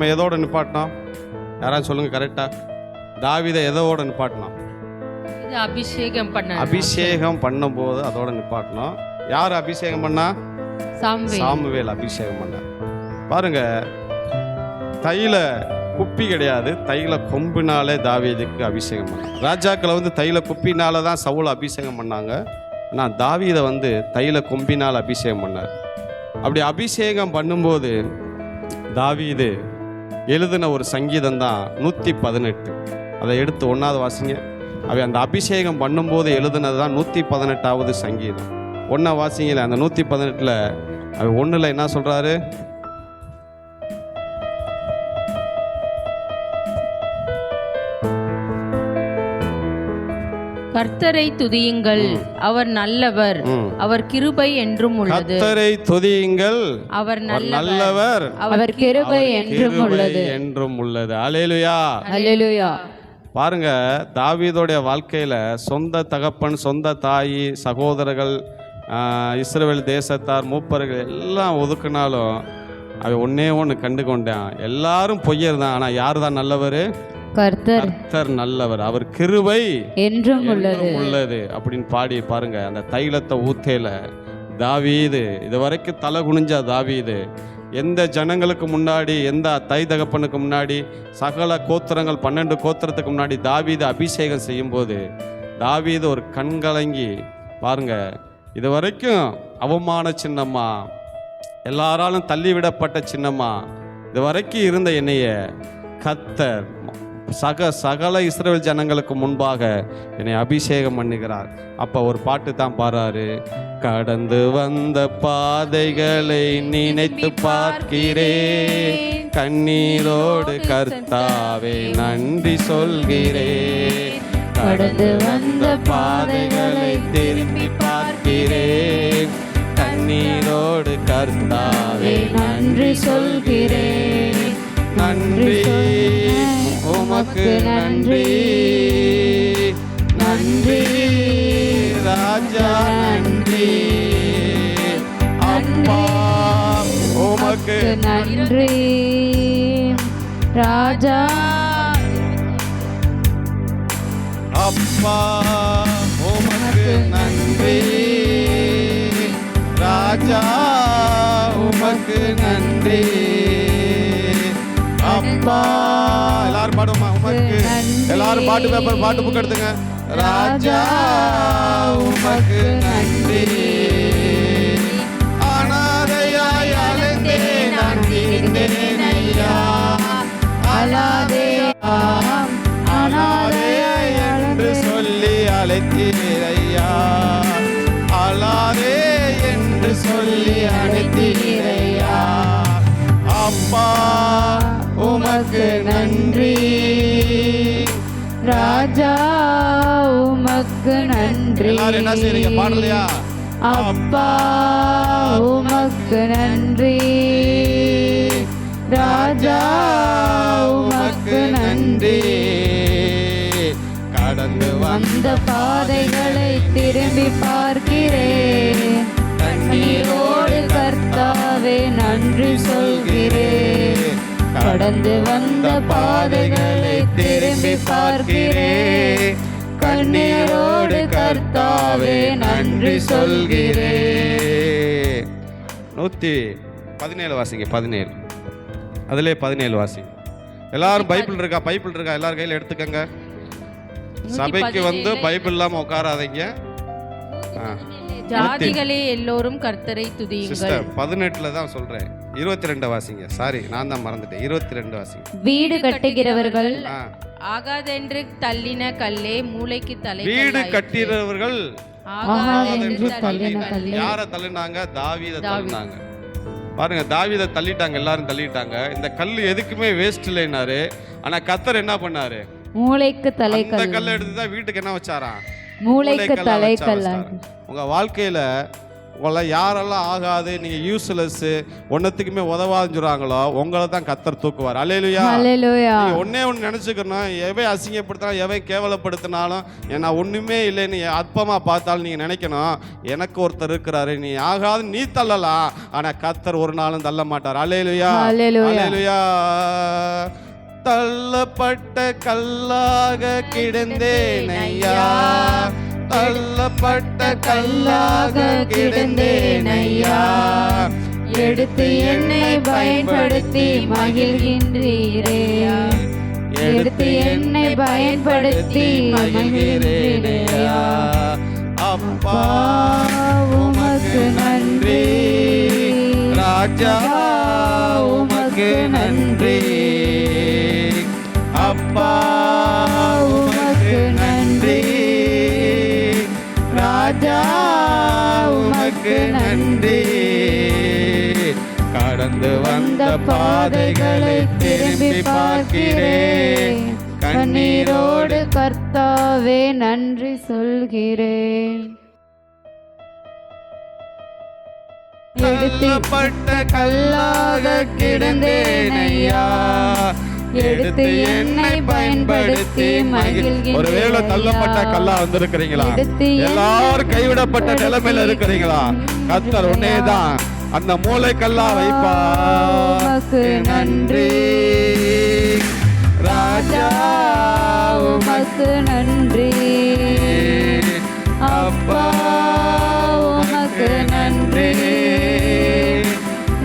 நம்ம எதோட நிப்பாட்டினோம்? யாராவது சொல்லுங்க கரெக்டா. தாவீதை எதோட நிப்பாட்டினோம்? அபிஷேகம் பண்ணும்போது அதோட நிப்பாட்டினோம். யார் அபிஷேகம் பண்ணா? சாமுவேல் அபிஷேகம் பண்ணார். பாருங்க, தைல குப்பி கிடையாது, தைல கொம்பினாலே தாவீதுக்கு அபிஷேகம் பண்ணாங்க. ராஜாக்களை தைல குப்பினால தான் சவுல் அபிஷேகம் பண்ணாங்க. ஆனால் தாவீதை தைல கொம்பினால் அபிஷேகம் பண்ணார். அப்படி அபிஷேகம் பண்ணும்போது தாவீது எழுதின ஒரு சங்கீதம் தான் 118. அதை எடுத்து 1வது வாசிங்க. அவை அந்த அபிஷேகம் பண்ணும்போது எழுதுனது தான் 118வது சங்கீதம். 1 வாசிங்கள. அந்த 118ல் அவ 1ல் என்ன சொல்றாரு? கர்த்தரை துதியுங்கள், அவர் நல்லவர், அவர் கிருபை என்றும் உள்ளது. கர்த்தரை துதியுங்கள், அவர் நல்லவர், அவர் கிருபை என்றும் உள்ளது. அல்லேலூயா, அல்லேலூயா. பாருங்க, தாவீதோடைய வாழ்க்கையில சொந்த தகப்பன், சொந்த தாய், சகோதரர்கள், இஸ்ரவேல் தேசத்தார், மூப்பர்கள் எல்லாம் ஒதுக்குனாலும் அவன் ஒன்னே ஒன்று கண்டு கொண்டான். எல்லாரும் பொய்யர் தான், ஆனா யார் தான் நல்லவர்? கர்த்தர் நல்லவர், அவர் கிருபை என்றும் உள்ளது அப்படின்னு பாடி பாருங்க. அந்த தைலத்தை ஊத்தேல தாவீது இதுவரைக்கும் தலை குனிஞ்ச தாவீது எந்த ஜனங்களுக்கு முன்னாடி, எந்த தை தகப்பனுக்கு முன்னாடி, சகல கோத்திரங்கள் 12 கோத்திரத்துக்கு முன்னாடி தாவீது அபிஷேகம் செய்யும் போது தாவீது ஒரு கண்கலங்கி பாருங்க, இது வரைக்கும் அவமான சின்னம்மா, எல்லாராலும் தள்ளிவிடப்பட்ட சின்னம்மா, இது வரைக்கும் இருந்த என்னைய கர்த்தர் சகல இஸ்ரவேல் ஜனங்களுக்கு முன்பாக என்னை அபிஷேகம் பண்ணுகிறார். அப்போ ஒரு பாட்டு தான் பாடுறாரு. கடந்து வந்த பாதைகளை நினைத்து பார்க்கிறேன், கண்ணீரோடு கர்த்தாவே நன்றி சொல்கிறேன். கடந்து வந்த பாதைகளை திரும்பி பார்க்கிறேன், கண்ணீரோடு கர்த்தாவே நன்றி சொல்கிறேன். நன்றி உமக்கு நன்றி, நன்றி ராஜா, நன்றி அப்பா உமக்கு நன்றி ராஜா, அப்பா உமக்கு நன்றி, ராஜா உமக்கு நன்றி அப்பா. எல்லாரும் பாடுமா? உமக்கு எல்லாரும் பாட்டு பேப்பர், பாட்டு புக் எடுத்துங்க. ராஜா உமக்கு நன்றி, அனாதையாய் அலைந்தே நான் தீர்ந்தேன் ஐயா, அனாதே என்று சொல்லி அழைத்தீர் ஐயா, அலாதே என்று சொல்லி அழைத்தீர் ஐயா. அப்பா உமக்கு நன்றி, ராஜா உமக்கு நன்றி. எல்லாரும் என்ன செய்றீங்க? பாடலையா? அப்பா உமக்கு நன்றி, ராஜா உமக்கு நன்றி. கடந்து வந்த பாதைகளை திரும்பி பார்க்கிறேன், கண்ணீரோடு கர்த்தாவே நன்றி சொல்கிறேன். கடந்து வந்த பாதைகளை திரும்பி பார்க்கிறேன், கண்ணீரோடு கர்த்தாவே நன்றி சொல்கிறேன். 117 வாசிங்க. 17 அதிலே 17 வாசிங்க. எல்லாரும் பைபிள் இருக்கா? பைபிள் இருக்கா? எல்லாரும் கையில் எடுத்துக்கங்க. சபைக்கு பைபிள் இல்லாம உட்காராதீங்க. ஜாதிகளே எல்லோரும் கர்த்தரை துதியுங்கள். 18ல தான் சொல்றேன். 22 வாசிங்க. சாரி, நான் தான் மறந்துட்டேன். 22 வாசிங்க. வீடு கட்டுகிறவர்கள் ஆகாதென்று தள்ளின கல்லே மூளைக்கு தலை. வீடு கட்டுகிறவர்கள் ஆகாதென்று தள்ளின கல்லே. யாரை தள்ளினாங்க? தாவீதை தள்ளினாங்க. பாருங்க, தாவீதை தள்ளிட்டாங்க, எல்லாரும் தள்ளிட்டாங்க. இந்த கல் எதுக்குமே வேஸ்ட் இல்லைனாரு. ஆனா கர்த்தர் என்ன பண்ணாரு? மூளைக்கு தலை. இந்த கல்லை எடுத்து தான் வீட்டுக்கு என்ன வச்சாராம்? மூளைக்கு தலை கல். உங்க வாழ்க்கையில உங்களை யாரெல்லாம் ஆகாது, நீங்கள் யூஸ்லெஸ்ஸு, ஒன்றத்துக்குமே உதவாதுன்னு சொல்கிறாங்களோ உங்களை தான் கர்த்தர் தூக்குவார். அல்லேலூயா. நீங்கள் ஒன்றே ஒன்று நினச்சிக்கணும், எவன் அசிங்கப்படுத்தினாலும் எவன் கேவலப்படுத்தினாலும் நான் ஒன்றுமே இல்லைன்னு அற்பமாக பார்த்தாலும் நீங்கள் நினைக்கணும், எனக்கு ஒருத்தர் இருக்கிறாரு, நீ ஆகாது நீ தள்ளலாம், ஆனால் கர்த்தர் ஒரு நாளும் தள்ள மாட்டார். அல்லேலூயா. அல்லேலூயா. தள்ளப்பட்ட கல்லாக கிடந்தேன் ஐயா, தள்ளப்பட்ட கல்லாக கிடந்தேன் ஐயா, எடுத்து என்னை பயன்படுத்தி மகிழ்கின்றீரே, எடுத்து என்னை பயன்படுத்தி மகிழ்கின்றீரே. அப்பா உமக்கு நன்றி, ராஜா உமக்கு நன்றி, அப்பா உமக்கு நன்றி, ராஜா உமக்கு நன்றி. கடந்து வந்த பாதைகளை திரும்பி பார்க்கிறேன், கண்ணீரோடு கர்த்தாவே நன்றி சொல்கிறேன். தள்ளப்பட்ட கல்லாக கிடந்தேன் ஐயா, எடுத்து என்னை பயன்படுத்தி மகிழ்கின்றேன். ஒருவேளை தள்ளப்பட்ட கல்லா வந்திருக்கிறீங்களா? எல்லாரும் கைவிடப்பட்ட நிலைமையில இருக்கிறீங்களா? கர்த்தர் உன்னேதான் அந்த மூளை கல்லா வைப்பார். நன்றி ராஜா உமக்கு நன்றி, அப்பா உமக்கு நன்றி,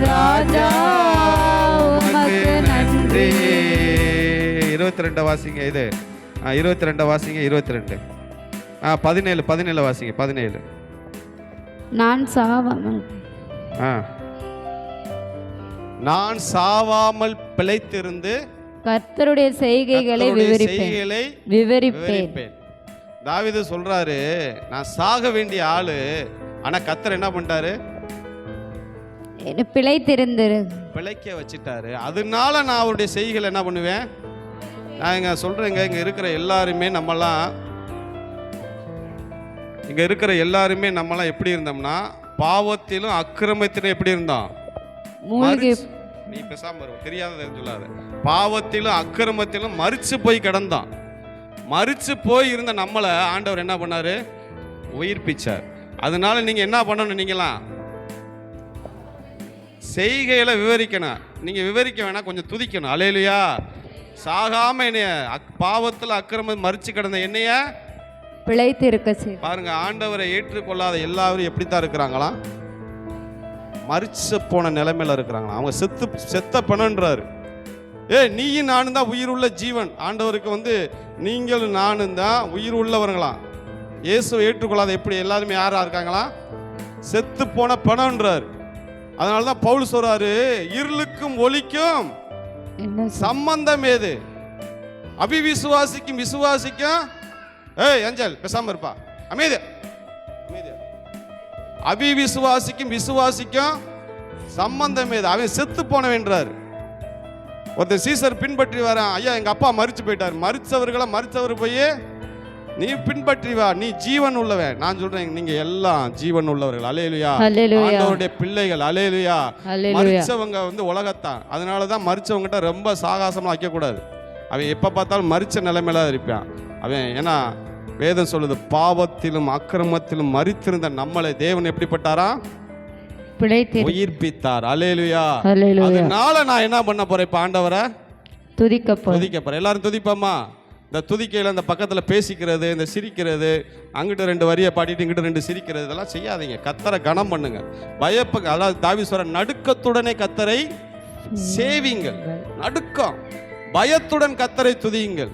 ராஜா உமக்கு நன்றி. 22 வாசிங்க. இது 22 வாசிங்க. 22 17 வாசிங்க. 17. நான் சாவாமல் நான் சாவாமல் பிழைத்திருந்து கர்த்தருடைய செய்கைகளை விவரிப்பேன். தாவீது சொல்றாரு, நான் சாக வேண்டிய ஆளு, ஆனா கர்த்தர் என்ன பண்ணிட்டாரு? பிழைக்க வச்சுட்டாரு. அதனால நான் அவருடைய செய்கைகளை என்ன பண்ணுவேன்? நான் இங்க சொல்றேங்க, இங்க இருக்கிற எல்லாருமே நம்மலாம் எப்படி இருந்தோம்னா, பாவத்திலும் அக்கிரமத்திலும் எப்படி இருந்தோம்? நீ பேசாம தெரியாத சொல்லாத. பாவத்திலும் அக்கிரமத்திலும் மரிச்சு போய் கிடந்தோம். மரிச்சு போய் இருந்த நம்மளை ஆண்டவர் என்ன பண்ணாரு? உயிர்ப்பிச்சார். அதனால நீங்க என்ன பண்ணணும்? நீங்களாம் செய்கையில விவரிக்கணும். நீங்க விவரிக்க வேணா, கொஞ்சம் துதிக்கணும். அல்லேலூயா. சாகாம என்னைய பாவத்தில் அக்கிரமம் மரிச்சு கிடந்த என்னைய பிழைத்து இருக்க பாருங்க. ஆண்டவரை ஏற்றுக்கொள்ளாத எல்லாரும் எப்படித்தான் இருக்கிறாங்களாம்? மரிச்சு போன நிலைமையில இருக்கிறாங்களா? அவங்க செத்த பணன்றாரு. நீயும் நானும் தான் உயிர் உள்ள ஜீவன். ஆண்டவருக்கு நீங்களும் நானும் தான் உயிர் உள்ளவர்களாம். இயேசுவை ஏற்றுக்கொள்ளாத எப்படி எல்லாருமே யாரா இருக்காங்களா? செத்து போன பணன்றாரு. அதனாலதான் பவுல் சொல்றாரு, இருளுக்கும் ஒளிக்கும் சம்பந்தம் ஏது? அபிவிசுவாசிக்கும் விசுவாசிக்கும் ஏஞ்சல் பேசாம இருப்பா, அமைதி. அபிவிசுவாசிக்கும் விசுவாசிக்கும் சம்பந்தம் ஏது? அவன் செத்து போனவன்றாரு. ஒருத்தர் சீசர் பின்பற்றி வரான், ஐயா எங்க அப்பா மரிச்சு போயிட்டார். மரிச்சவர் போய் நீ பின்பற்றி வா, நீ ஜீவன் உள்ளவன். நான் சொல்றேன், நீங்க எல்லாம் ஜீவன் உள்ளவர்கள். அல்லேலூயா. ஆண்டவருடைய பிள்ளைகள். அல்லேலூயா. மரிச்சவங்க உலகத்தான். அதனாலதான் மரிச்சவங்கிட்ட ரொம்ப சாகாசமா வைக்க கூடாது. அவன் எப்ப பார்த்தாலும் மரிச்ச நிலைமையில இருப்பான் அவன். ஏன்னா வேதம் சொல்லுது, பாவத்திலும் அக்கிரமத்திலும் மரித்திருந்த நம்மளை தேவன் எப்படிப்பட்டாரா? உயிர்ப்பித்தார். அல்லேலூயா. அதனால நான் என்ன பண்ண போறேன்? இப்ப ஆண்டவரை துதிக்க போறேன். எல்லாரும் துதிப்போமா? இந்த துதிக்கையில் அந்த பக்கத்தில் பேசிக்கிறது, இந்த சிரிக்கிறது, அங்கிட்ட 2 வரியை பாடிட்டு இங்கிட்ட 2 சிரிக்கிறது, இதெல்லாம் செய்யாதீங்க. கத்தரை கனம் பண்ணுங்க. அதாவது தாவீது நடுக்கத்துடனே கத்தரை சேவிங்கள். நடுக்கம், பயத்துடன் கத்தரை துதியுங்கள்.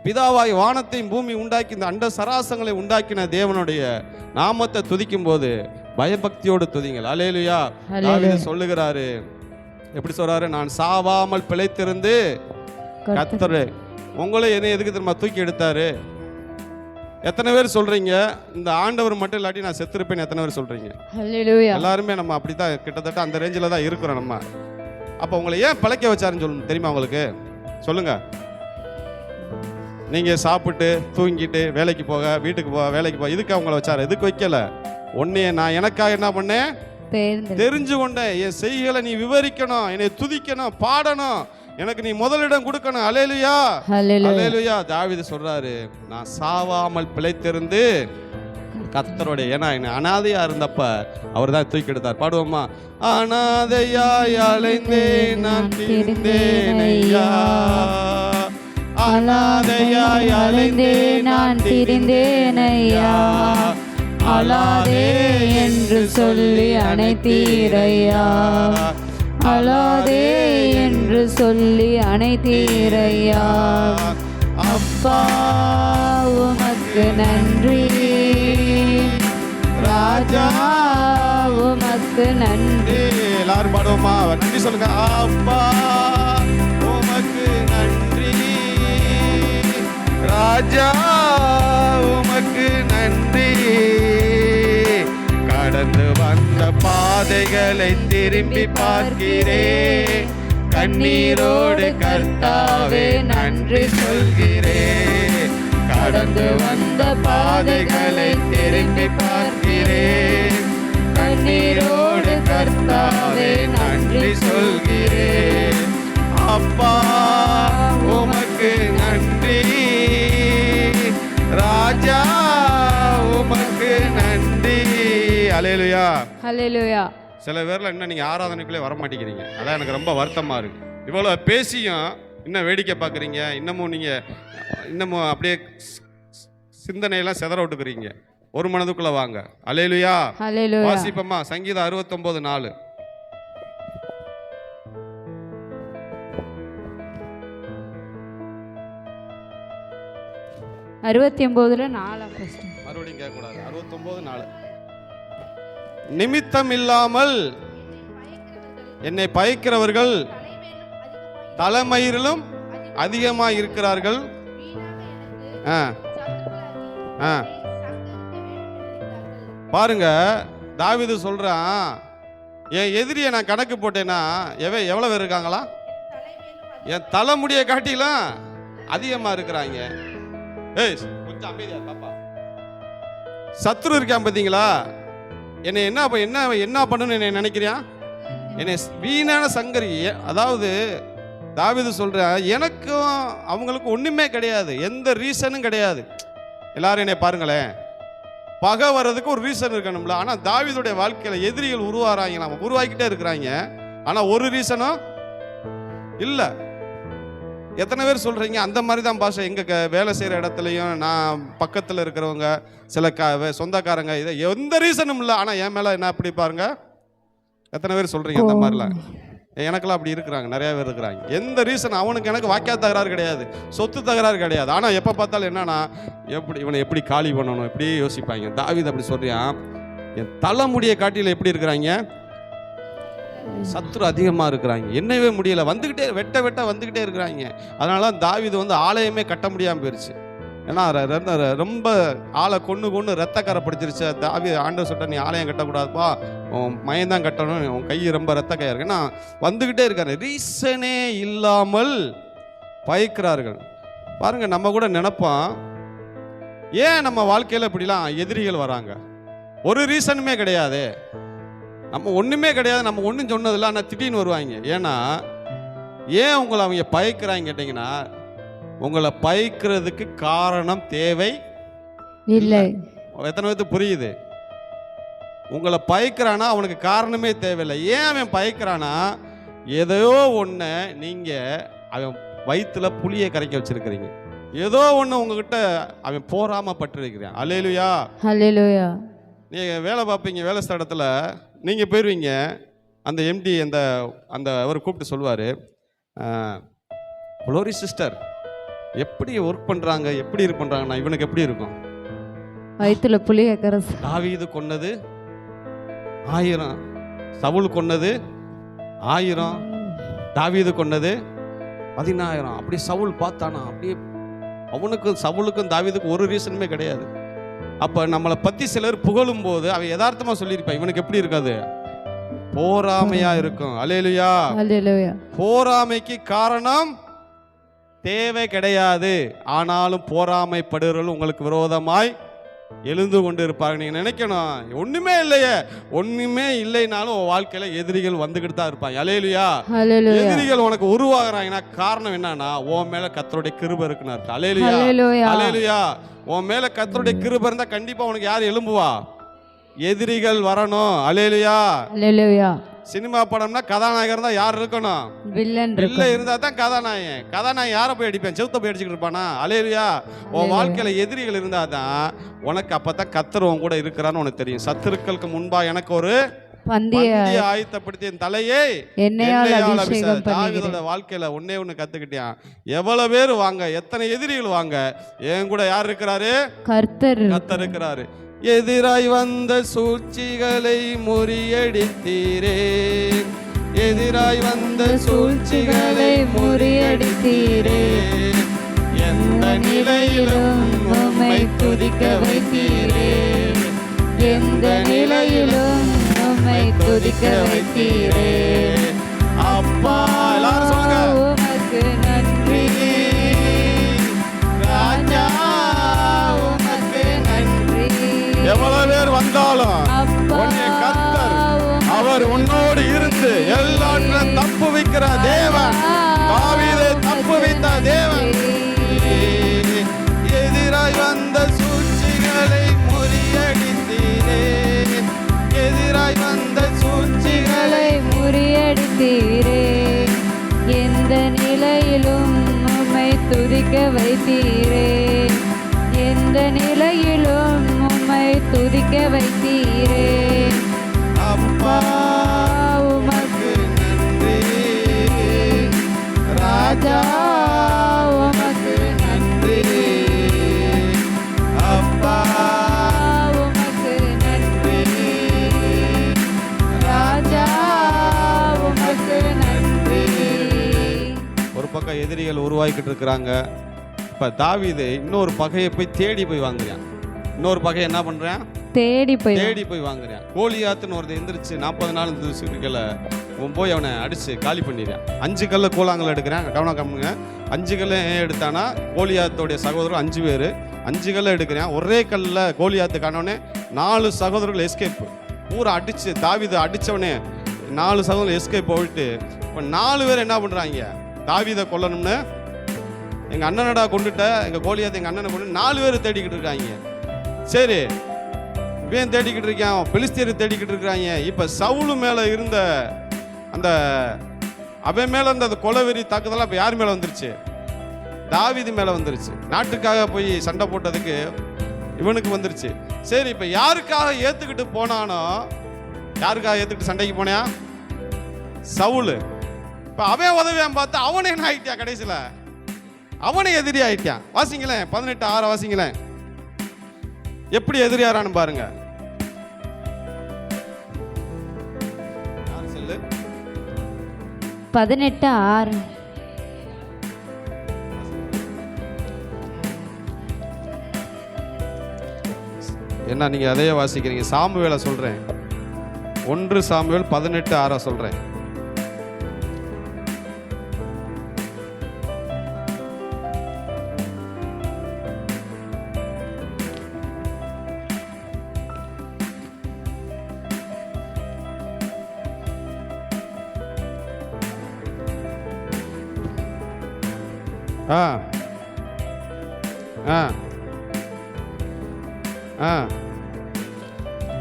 பிதாவாய் வானத்தையும் பூமி உண்டாக்கி இந்த அண்ட சராசங்களை உண்டாக்கின தேவனுடைய நாமத்தை துதிக்கும் போது பயபக்தியோடு துதிங்கள். அல்லேலூயா. தாவீது சொல்லுகிறாரு, எப்படி சொல்றாரு? நான் சாவாமல் பிழைத்திருந்து கத்தரை. உங்களே என்ன எதுக்கு தெரியுமா தூக்கி எடுத்தாரு? எத்தனை பேர் சொல்றீங்க இந்த ஆண்டவர் மட்டும் இல்லாட்டி நான் செத்துருப்பேன்னு? எத்தனை பேர் சொல்றீங்க? எல்லாருமே நம்ம அப்படித்தான், கிட்டத்தட்ட அந்த ரேஞ்சில் தான் இருக்கிறோம் நம்ம. அப்போ உங்களை ஏன் பிழைக்க வச்சாருன்னு சொல்லணும் தெரியுமா உங்களுக்கு? சொல்லுங்க. நீங்க சாப்பிட்டு தூங்கிட்டு வேலைக்கு போக, வீட்டுக்கு போக, வேலைக்கு போக, இதுக்கு அவங்கள வச்சாரு. எதுக்கு வைக்கல? உன்னைய நான் எனக்காக என்ன பண்ணேன்? தெரிஞ்சு கொண்டேன். என் செய்கைகளை நீ விவரிக்கணும், என்னை துதிக்கணும், பாடணும், எனக்கு நீ முதலிடம் கொடுக்கணும். அல்லேலூயா, அல்லேலூயா. தாவீது சொல்றாரு, நான் சாவாமல் பிழைத்திருந்து கர்த்தருடைய, ஏன்னா என்ன அனாதையா இருந்தப்ப அவர் தான் தூக்கி எடுத்தார். பாடுவோமா? அனாதையாய் அலைந்தேன் நான் திரிந்தேன் ஐயா, அனாதையாய் அலைந்தேன் நான் திரிந்தேன் ஐயா, அழாதே என்று சொல்லி அணைத்தீரையா, அழாதே என்று சொல்லி அணைத்தீரையா. அப்பா உமக்கு நன்றி, ராஜா உமக்கு நன்றி. எல்லாரும் பாடுவோமா? நன்றி சொல்லுங்க. அப்பா உமக்கு நன்றி, ராஜா உமக்கு நன்றி. கடந்து வந்த பாதைகளை திரும்பி பார்க்கிறேன், கண்ணீரோடு கர்த்தாவே நன்றி சொல்கிறேன். கடந்து வந்த பாதைகளை திரும்பி பார்க்கிறேன், கண்ணீரோடு கர்த்தாவே நன்றி சொல்கிறேன். அப்பா உமக்கு நன்றி, ராஜா உமக்கு நன்றி. அல்லேலூயா, அல்லேலூயா. சில பேர்ல இன்னும் நீங்க ஆராதனைக்குள்ளே வர மாட்டேங்கிறீங்க. அதான் எனக்கு ரொம்ப வருத்தமா இருக்கு. இவ்வளவு பேசியும் இன்னும் வேடிக்கை பார்க்குறீங்க, இன்னமும் அப்படியே சிந்தனையெல்லாம் சிதற விட்டுக்கிறீங்க. ஒரு மனதுக்குள்ள வாங்க. அல்லேலூயா, அல்லேலூயா. வாசிப்போமா? சங்கீதம் 69:4. மறுபடியும் கேட்கக்கூடாது. 69:4. நிமித்தம் இல்லாமல் என்னை பயக்கிறவர்கள் தலைமயிரிலும் அதிகமாக இருக்கிறார்கள். பாருங்க, தாவீது சொல்றான், என் எதிரியை நான் கணக்கு போட்டேன்னா எவ்வளவு பேர் இருக்காங்களா? என் தலைமுடியை காட்டிலும் அதிகமா இருக்கிறாங்க. ஏய் கொஞ்சம் அமைதியா பாப்பா. சத்துரு இருக்கான் பார்த்தீங்களா? என்னை என்ன பண்ணணும்னு என்ன நினைக்கிறியா? என்னை வீணான சங்கரி. அதாவது தாவீது சொல்றேன், எனக்கும் அவங்களுக்கும் ஒண்ணுமே கிடையாது, எந்த ரீசனும் கிடையாது. எல்லாரும் என்னை பாருங்களேன், பகை வர்றதுக்கு ஒரு ரீசன் இருக்கணும்ல. ஆனா தாவீதுடைய வாழ்க்கையில எதிரிகள் உருவாக்கிட்டே இருக்கிறாங்க. ஆனா ஒரு ரீசனும் இல்ல. எத்தனை பேர் சொல்றீங்க அந்த மாதிரி தான் பாஷை? எங்க வேலை செய்யற இடத்துலையும், நான் பக்கத்துல இருக்கிறவங்க, சில சொந்தக்காரங்க, இதை எந்த ரீசனும் இல்லை, ஆனா என் மேல என்ன அப்படி பாருங்க. எத்தனை பேர் சொல்றீங்க அந்த மாதிரிலாம்? எனக்கெல்லாம் அப்படி இருக்கிறாங்க, நிறைய பேர் இருக்கிறாங்க. எந்த ரீசன், அவனுக்கு எனக்கு வாக்கிய தகராறு கிடையாது, சொத்து தகராறு கிடையாது. ஆனா எப்ப பார்த்தாலும் என்னன்னா, இவனை எப்படி காலி பண்ணணும் இப்படி யோசிப்பாங்க. தாவீது அப்படி சொல்றான், என் தலைமுடியை காட்டில எப்படி இருக்கிறாங்க? சத்துரு அதிகமா இருக்கிறாங்க, என்னவே முடியல, வந்துகிட்டே வெட்ட வந்துகிட்டே இருக்கிறாங்க. அதனால தாவீது ஆலயமே கட்ட முடியாம போயிருச்சு. ஏன்னா ரொம்ப ஆளை கொண்டு ரத்தக்கரை பிடிச்சிருச்சு. தாவீது ஆண்டவர் சொல்லிட்ட, நீ ஆலயம் கட்டக்கூடாதுப்பா, உன் மயந்தான் கட்டணும், உன் கை ரொம்ப ரத்த கையா இருக்கு. ஏன்னா வந்துகிட்டே இருக்காரு, ரீசனே இல்லாமல் பயக்கிறார்கள். பாருங்க, நம்ம கூட நினைப்போம், ஏன் நம்ம வாழ்க்கையில இப்படிலாம் எதிரிகள் வராங்க? ஒரு ரீசனுமே கிடையாது, நம்ம ஒண்ணுமே கிடையாது, நம்ம ஒன்றும் சொன்னதில்லை, ஆனால் திடீர்னு வருவாங்க. ஏன்னா ஏன் உங்களை அவங்க பயக்கிறாங்க கேட்டீங்கன்னா, உங்களை பயக்கிறதுக்கு காரணம் தேவை இல்லை. எத்தனை பேருக்கு புரியுது? உங்களை பயக்கிறானா அவனுக்கு காரணமே தேவையில்லை. ஏன் அவன் பயக்கிறானா, ஏதோ ஒன்று நீங்கள் அவன் வயிற்றுல புளியை கரைக்க வச்சிருக்கிறீங்க, ஏதோ ஒன்று உங்ககிட்ட அவன் போராம பட்டிருக்கிறான். அல்லேலூயா, அல்லேலூயா. நீங்கள் வேலை பார்ப்பீங்க, வேலை ஸ்தலத்தில் நீங்கள் போயிடுவீங்க, அந்த எம்டி அந்த அவர் கூப்பிட்டு சொல்லுவார், குளோரி சிஸ்டர் எப்படி ஒர்க் பண்ணுறாங்க, எப்படி இது பண்ணுறாங்கன்னா இவனுக்கு எப்படி இருக்கும்? வயிற்றுல புளிய கரைச்சு. தாவீது கொன்னது 1000, சவுல் கொன்னது 1000, தாவீது கொன்னது 10000. அப்படி சவுல் பார்த்தானா, அப்படியே அவனுக்கும் சவுலுக்கும் தாவீதுக்கும் ஒரு ரீசனுமே கிடையாது. அப்போ நம்மளை பற்றி சிலர் புகழும் போது அவன் யதார்த்தமாக சொல்லியிருப்பான், இவனுக்கு எப்படி இருக்காது? போராமையா இருக்கும். அல்லேலூயா, அல்லேலூயா. போராமைக்கு காரணம் தேவை கிடையாது, ஆனாலும் போராமைப்படுகிறவர்கள் உங்களுக்கு விரோதமாய் எழுந்து கொண்டு இருப்பார்கள். நீங்கள் நினைக்கணும் ஒன்றுமே இல்லையே, ஒன்றுமே இல்லைனாலும் உன் வாழ்க்கையில் எதிரிகள் வந்துக்கிட்டு தான் இருப்பாங்க. அல்லேலூயா. எதிரிகள் உனக்கு உருவாகிறாங்கன்னா காரணம் என்னன்னா உன் மேலே கர்த்தருடைய கிருபை இருக்குன்னு அர்த்தம். அல்லேலூயா. அல்லேலூயா. உன் மேலே கர்த்தருடைய கிருபை இருந்தால் கண்டிப்பாக உனக்கு யார் எழும்புவா? எதிரிகள் வரணும். அல்லேலூயா. அல்லேலூயா. சினிமா படம்னா கதாநாயகர் தான் யார் இருக்கணும்? வில்லன் இருந்தா தான் கதாநாயகன். கதாநாயகன் யாரை போய் அடிப்பேன்? செவுத்த போய் அடிச்சுக்கிட்டு இருப்பானா? அல்லேலூயா. உன் வாழ்க்கையில எதிரிகள் இருந்தா தான் உனக்கு அப்பதான் கர்த்தர் உன் கூட இருக்கிறான்னு உனக்கு தெரியும். சத்துருக்களுக்கு முன்பா எனக்கு ஒரு பந்தியை ஆயத்தப்படுத்தி என் தலையை தாவீதோட வாழ்க்கையில ஒண்ணு கத்துக்கிட்டான். எவ்வளவு பேர் வாங்க, எத்தனை எதிரிகள் வாங்க, என் கூட யார் இருக்கிறாரு? கர்த்தர் இருக்கிறாரு. எதிராய் வந்த சூழ்ச்சிகளை முறியடித்தீரே, எதிராய் வந்த சூழ்ச்சிகளை முறியடித்தீரே, எந்த நிலையிலும் உம்மை துதிக்க வைத்தீரே, எந்த நிலையிலும் உம்மை துதிக்க வைத்தீரே. அப்பா எல்லாரும் சொல்லுங்க, உமக்கு நன்றி ராஜா, உமக்கு நன்றி. எவ்வளவு பேர் வந்தாலும் உன்னை கர்த்தர் அவர் உன்னோடு இருந்து எல்லாற்றையும் தப்புவிக்கிற தேவன். தாவீதை தப்புவித்த தேவன். எதிராய் வந்த சூழ்ச்சிகளை முறியடித்தீரே, எதிராய் வந்த சூழ்ச்சிகளை முறியடித்தீரே, எந்த நிலையிலும் உம்மை துதிக்க வைத்தீரே, எந்த நிலையிலும் உம்மை துதிக்க வைத்தீரே. அப்பா உமக்கு நன்றி ராஜா, உமக்கு நன்றி. அப்பா உமக்கு நன்றி ராஜா, உமக்கு நன்றி. ஒரு பக்கம் எதிரிகள் உருவாக்கிட்டு இருக்கிறாங்க. இப்ப தாவீது இன்னொரு பகையை போய் தேடி போய் வாங்குறான். இன்னொரு பகையை என்ன பண்றான்? தேடி போய் வாங்குறான். கோலியாத்துன்னு ஒருத்தர் எந்திரிச்சு 40 நாள் இருக்கல, போய் அவனை அடிச்சு காலி பண்ணிடுறான். 5 கல்ல கூழாங்கல் எடுக்கிறான். கவனம் கம்முங்க. 5 கல்ல ஏன் எடுத்தானா, கோலியாத்தோடைய சகோதரர் 5 பேர் 5 கல்ல எடுக்கிறான். ஒரே கல்ல கோலியாத்து காணவனே 4 சகோதரர்கள் எஸ்கேப். பூரா அடிச்சு தாவீது அடிச்சவனே 4 சகோதரர்கள் எஸ்கேப் போயிட்டு இப்போ 4 பேர் என்ன பண்றாங்க? தாவீதை கொல்லணும்னு எங்க அண்ணனடா கொண்டுட்ட, எங்க கோலியாத்து எங்க அண்ணனை கொண்டு 4 பேர் தேடிக்கிட்டு இருக்காங்க. சரி, இவன் தேடிக்கிட்டு இருக்கான், பெலிஸ்தியர் தேடிக்கிட்டு இருக்கிறாங்க. இப்ப சவுலு மேல இருந்த அந்த அவன் மேல இருந்த அந்த கொலைவெறி தாக்குதலாம் இப்ப யார் மேல வந்துருச்சு? தாவீது மேல வந்துருச்சு. நாட்டுக்காக போய் சண்டை போட்டதுக்கு இவனுக்கு வந்துருச்சு. சரி, இப்ப யாருக்காக ஏத்துக்கிட்டு போனானோ, யாருக்காக ஏத்துக்கிட்டு சண்டைக்கு போனியா? சவுலு. இப்ப அவன் உதவியான் பார்த்தா அவனே என்ன ஆயிட்டியா? கடைசியில அவனை எதிரி ஆயிட்டான். வாசிங்களேன் 18:6 வாசிங்களேன். எப்படி எதிரியாரான்னு பாருங்க. 18:6. என்ன நீங்க அதையே வாசிக்கிறீங்க? சாமுவேலை சொல்றேன். 1 சாமுவேல் 18:6 சொல்றேன்.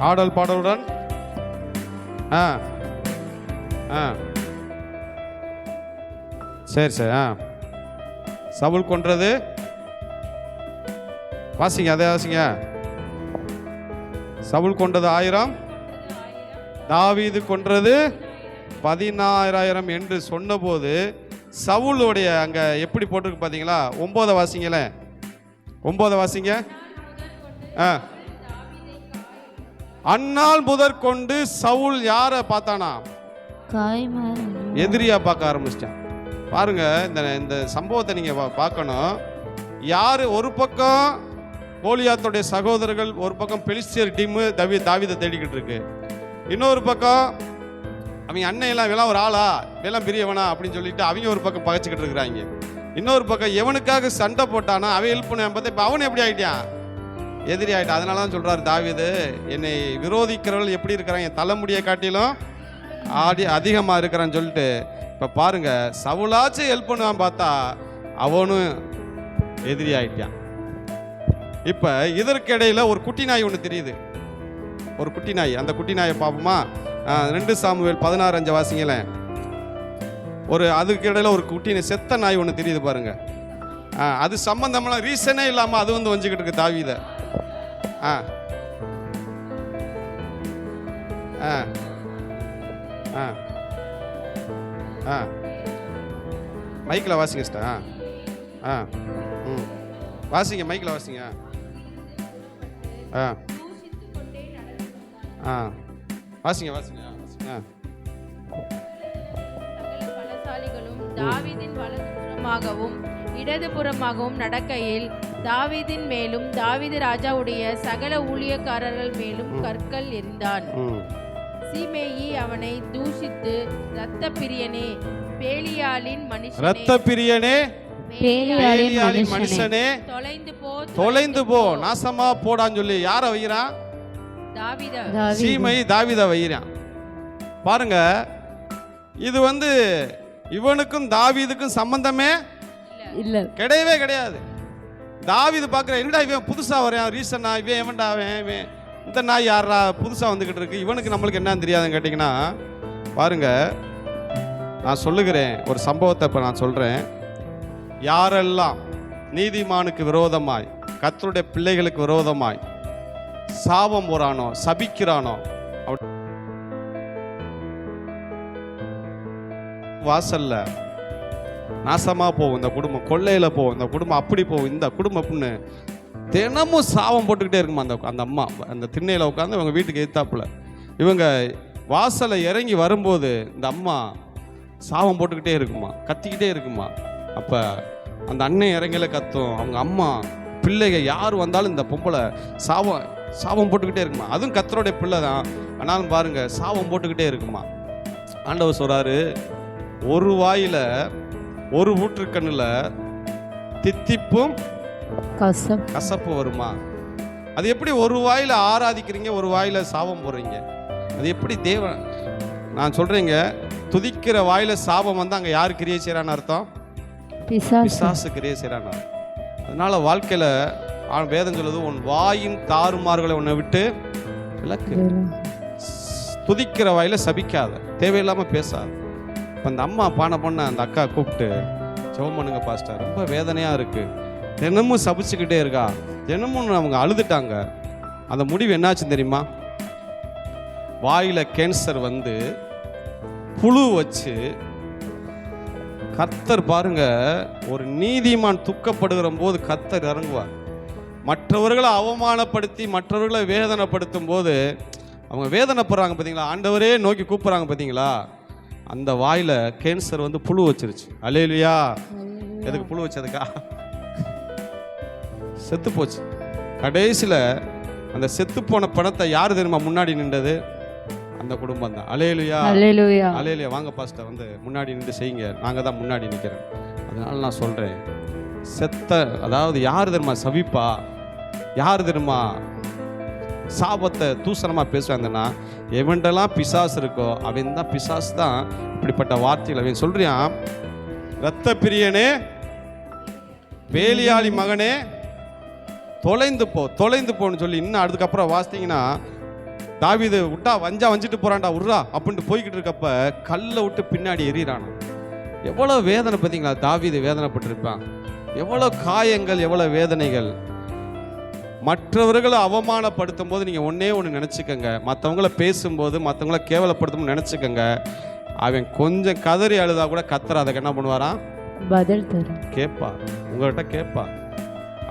ஆடல் பாடலுடன் சரி சரி. சவுல் கொன்றது வாசிங்க, அதே வாசிங்க. சவுல் கொன்றது 1000, தாவீது கொன்றது 14000 என்று சொன்னபோது சவுலுடைய அங்க எப்படி போட்டிருக்கு பாத்தீங்களா? 9 வாசிங்களே. 9 வாசிங்க. அந்நாள் முதற்கொண்டு சவுல் யாரை பார்த்தானா? எதிரியா பார்க்க ஆரம்பிச்சிட்டான். பாருங்க, இந்த சம்பவத்தை நீங்க பார்க்கணும். யாரு ஒரு பக்கம் கோலியாத்துடைய சகோதரர்கள், ஒரு பக்கம் பெலிஸ்தியர் டீம் தாவீதை தேடிக்கிட்டு இருக்கு. இன்னொரு பக்கம் அவங்க அண்ணன் எல்லாம் இவெல்லாம் ஒரு ஆளா, இவெல்லாம் பெரியவனா அப்படின்னு சொல்லிட்டு அவங்க ஒரு பக்கம் பகைச்சிக்கிட்டு இருக்கிறாங்க. இன்னொரு பக்கம் எவனுக்காக சண்டை போட்டானா அவன் ஹெல்ப் பண்ண பார்த்தா இப்போ அவன் எப்படி ஆயிட்டான்? எதிரி ஆயிட்டா. அதனால தான் சொல்றாரு தாவீது, என்னை விரோதிக்கிறவர்கள் எப்படி இருக்கிறாங்க, என் தலைமுடியை காட்டிலும் அதிகமாக இருக்கிறான்னு சொல்லிட்டு. இப்போ பாருங்க, சவுலாச்சும் ஹெல்ப் பண்ணுவான் பார்த்தா அவனும் எதிரி ஆயிட்டான். இப்போ இதற்கு இடையில ஒரு குட்டி நாய் ஒன்று தெரியுது, ஒரு குட்டி நாய். அந்த குட்டி நாயை பார்ப்போமா? 2 சாமுவேல் 16:5 வாசிங்களேன். அதுக்கு இடையில ஒரு குட்டி செத்த நாய் ஒன்று தெரியுது பாருங்க. அது சம்பந்தமெல்லாம் ரீசனே இல்லாம அது வந்து வஞ்சிக்கிட்டு இருக்கு தாவீத. மைக்கில் வாசிங்க சிஸ்டர். வாசிங்க, மைக்கில் வாசிங்க. வாசிங்க வாசிங்க. பலசாலிகளும் தாவீதின் வலதுபுறமாகவும் இடதுபுறமாகவும் நடக்கையில் தாவீதின் மேலும் தாவீது ராஜாவுடைய சகல ஊழியக்காரர்கள் மேலும் கற்கள் எறிந்தான். சீமேயி அவனை தூஷித்து, இரத்த பிரியனே, பேலியாளின் மனுஷனே, தொலைந்து போ, நாசமா போடான்னு சொல்லி யார வைக்கிறான்? சீமேயி தாவீதை வைக்கிறான். பாருங்க, இது வந்து இவனுக்கும் தாவீதுக்கும் சம்பந்தமே இல்ல, கிடையவே கிடையாது. தாவீது பார்க்குற, என்னடா இவன் புதுசா வரையான், ரீசனா இவன் எவன்டா, இவன் இந்த நாய் யாரா புதுசா வந்துகிட்டு இருக்கு, இவனுக்கு நம்மளுக்கு என்னன்னு தெரியாதுன்னு கேட்டிங்கன்னா, பாருங்க நான் சொல்லுகிறேன் ஒரு சம்பவத்தை. இப்போ நான் சொல்றேன், யாரெல்லாம் நீதிமானுக்கு விரோதமாய், கர்த்தருடைய பிள்ளைகளுக்கு விரோதமாய் சாபம் போறானோ, சபிக்கிறானோ, வாசல்ல நாசமா போகும் இந்த குடும்பம், கொள்ளையில போகும் இந்த குடும்பம், அப்படி போகும் இந்த குடும்பம் அப்படின்னு தினமும் சாபம் போட்டுக்கிட்டே இருக்குமா அந்த அம்மா. அந்த திண்ணையில உட்காந்து இவங்க வீட்டுக்கு எதிர்த்தாப்புல இவங்க வாசலை இறங்கி வரும்போது இந்த அம்மா சாபம் போட்டுக்கிட்டே இருக்குமா, கத்திக்கிட்டே இருக்குமா. அப்ப அந்த அண்ணன் இறங்கல கத்தும், அவங்க அம்மா பிள்ளைங்க யார் வந்தாலும் இந்த பொம்பளை சாபம் போட்டுக்கிட்டே இருக்குமா. அதுவும் கர்த்தருடைய பிள்ளை தான், ஆனாலும் பாருங்க சாபம் போட்டுக்கிட்டே இருக்குமா. ஆண்டவர் சொல்றாரு, ஒரு வாயில ஒரு ஊற்றுக்கண்ணுல தித்திப்பும் கசப்பு வருமா. அது எப்படி ஒரு வாயில ஆராதிக்கிறீங்க, ஒரு வாயில சாபம் போடுறீங்க? அது எப்படி தேவன்? நான் சொல்றேங்க, துதிக்கிற வாயில சாபம் வந்து அங்க யாரு கிரியை செய்யறான்னு அர்த்தம்? பிசாசு கிரியை செய்யறான்னு. அதனால வாழ்க்கையில வேதம் சொல்லுது, உன் வாயின் தாறுமாறுகளை உன்னை விட்டு விலக்கு. துதிக்கிற வாயில சபிக்காத, தேவையில்லாம பேசாத. இப்போ அந்த அம்மா பானை பண்ண அந்த அக்கா கூப்பிட்டு, ஜெபம் பண்ணுங்க பாஸ்டர், ரொம்ப வேதனையா இருக்கு, தினமும் சபிச்சுக்கிட்டே இருக்கா, தினமும் அவங்க அழுதுட்டாங்க. அந்த முடிவு என்னாச்சுன்னு தெரியுமா? வாயில கேன்சர் வந்து புழு வச்சு. கர்த்தர் பாருங்க, ஒரு நீதிமான் துக்கப்படுகிற போது கர்த்தர் இறங்குவார். மற்றவர்களை அவமானப்படுத்தி மற்றவர்களை வேதனைப்படுத்தும் போது அவங்க வேதனைப்படுறாங்க பார்த்தீங்களா, ஆண்டவரே நோக்கி கூப்பிடுறாங்க பார்த்தீங்களா, அந்த வாயில கேன்சர் வந்து புழு வச்சிருச்சு. அல்லேலூயா. எதுக்கு புழு வச்சதுக்கா? செத்து போச்சு. கடைசியில் அந்த செத்து போன பணத்தை யார் தெரியுமா முன்னாடி நின்றது? அந்த குடும்பம் தான். அல்லேலூயா, அல்லேலூயா, அல்லேலூயா. வாங்க பாஸ்டர், வந்து முன்னாடி நின்று செய்யுங்க, நாங்கள் தான் முன்னாடி நிற்கிறேன். அதனால நான் சொல்கிறேன், அதாவது யார் தெரியுமா சபிப்பா, யார் தெரியுமா சாபத்தை தூசணமாக பேசுவாங்கன்னா, எவன்டெல்லாம் பிசாசு இருக்கோ அவன் தான், பிசாசு தான் இப்படிப்பட்ட வார்த்தைகள் அவன் சொல்றியான். இரத்த பிரியனே, பேலியாளி மகனே, தொலைந்து போன்னு சொல்லி. இன்னும் அதுக்கப்புறம் வாசித்தீங்கன்னா, தாவீது விட்டா வஞ்சிட்டு போறான்டா, உர்றா அப்படின்ட்டு போய்கிட்டு இருக்கப்ப கல்லை விட்டு பின்னாடி எறிறான். எவ்வளோ வேதனை பார்த்தீங்களா, தாவீது வேதனைப்பட்டிருப்பான். எவ்வளோ காயங்கள், எவ்வளோ வேதனைகள். மற்றவர்களை அவமானப்படுத்தும் போது நீங்கள் ஒன்றே ஒன்று நினச்சிக்கங்க, மற்றவங்கள பேசும்போது மற்றவங்கள கேவலப்படுத்தும் நினச்சிக்கங்க, அவன் கொஞ்சம் கதறி அழுதா கூட கத்தர் அதுக்கு என்ன பண்ணுவாராம்? பதில் தரும். கேட்பா, உங்கள்கிட்ட கேட்பா.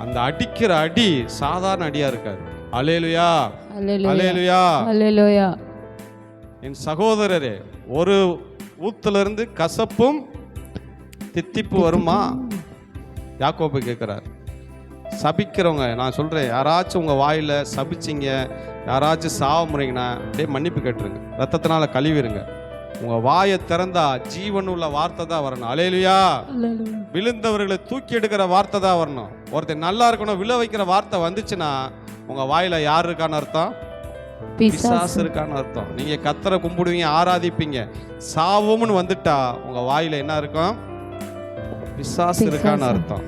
அந்த அடிக்கிற அடி சாதாரண அடியா இருக்காது. அல்லேலூயா, அல்லேலூயா, அல்லேலூயா. என் சகோதரரே, ஒரு ஊத்துல இருந்து கசப்பும் தித்திப்பு வருமா? யாக்கோபு கேட்கிறார். சபிக்கிறவங்க, நான் சொல்றேன், யாராச்சும் உங்க வாயில சபிச்சிங்க, யாராச்சும் சாவ முறைங்கன்னா அப்படியே மன்னிப்பு கேட்டுருங்க, ரத்தத்தினால கழுவிருங்க. உங்கள் வாயை திறந்தா ஜீவனுள்ள வார்த்தை தான் வரணும். அல்லேலூயா. விழுந்தவர்களை தூக்கி எடுக்கிற வார்த்தை தான் வரணும். ஒருத்தர் நல்லா இருக்கணும் விழ வைக்கிற வார்த்தை வந்துச்சுன்னா உங்கள் வாயில் யார் இருக்கான்னு அர்த்தம்? பிசாசு இருக்கான்னு அர்த்தம். நீங்கள் கர்த்தரை கும்பிடுவீங்க, ஆராதிப்பீங்க. சாவும்னு வந்துட்டா உங்கள் வாயில் என்ன இருக்கும்? பிசாசு இருக்கான்னு அர்த்தம்.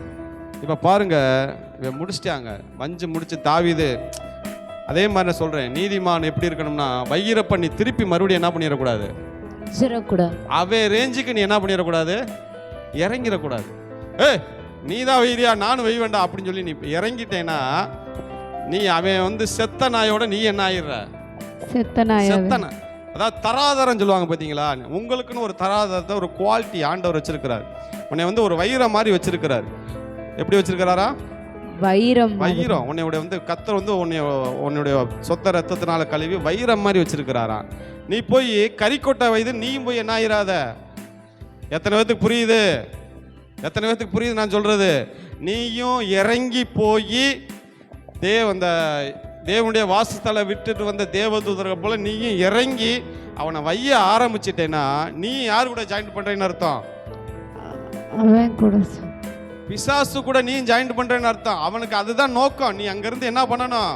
இப்போ பாருங்க, இவன் முடிச்சிட்டாங்க. முடிச்சு தாவீது அதே மாதிரி நான் சொல்கிறேன், நீதிமான் எப்படி இருக்கணும்னா வையிறப்ப நீ திருப்பி மறுபடியும் என்ன பண்ணிடக்கூடாது? அவன் ரேஞ்சுக்கு நீ என்ன பண்ணிடக்கூடாது? இறங்கிடக்கூடாது. நீ தான் வைரியா நானும் வை வேண்டாம் அப்படின்னு சொல்லி நீ இறங்கிட்டேன்னா நீ அவன் செத்த நாயோட நீ என்ன ஆயிடுற? செத்த நாய். அதாவது தராதரம் சொல்லுவாங்க பார்த்தீங்களா? உங்களுக்குன்னு ஒரு தராதரத்தை, ஒரு குவாலிட்டி ஆண்டவர் வச்சிருக்கிறார். உன்னை ஒரு வைரம் மாதிரி வச்சிருக்கிறார். எப்படி வச்சிருக்கிறாரா? வைரம். உன்னைய கர்த்தர் உன்னுடைய சொத்த ரத்தத்தினால கழுவி வைரம் மாதிரி வச்சிருக்கிறாரா. நீ போய் கறிக்கொட்டை வைத்து நீயும் போய் என்ன ஆயிராத. எத்தனை பேத்துக்கு புரியுது நான் சொல்றது? நீயும் இறங்கி போய் தேவனுடைய வாசஸ்தலை விட்டுட்டு வந்த தேவதூதர்கள் போல நீயும் இறங்கி அவனை வைய ஆரம்பிச்சிட்டேன்னா நீ யாரு கூட ஜாயின் பண்றேன்னு அர்த்தம்? அவன் கூட, பிசாசு கூட நீ ஜாயின் பண்றேன்னு அர்த்தம். அவனுக்கு அதுதான் நோக்கம். நீ அங்கிருந்து என்ன பண்ணணும்?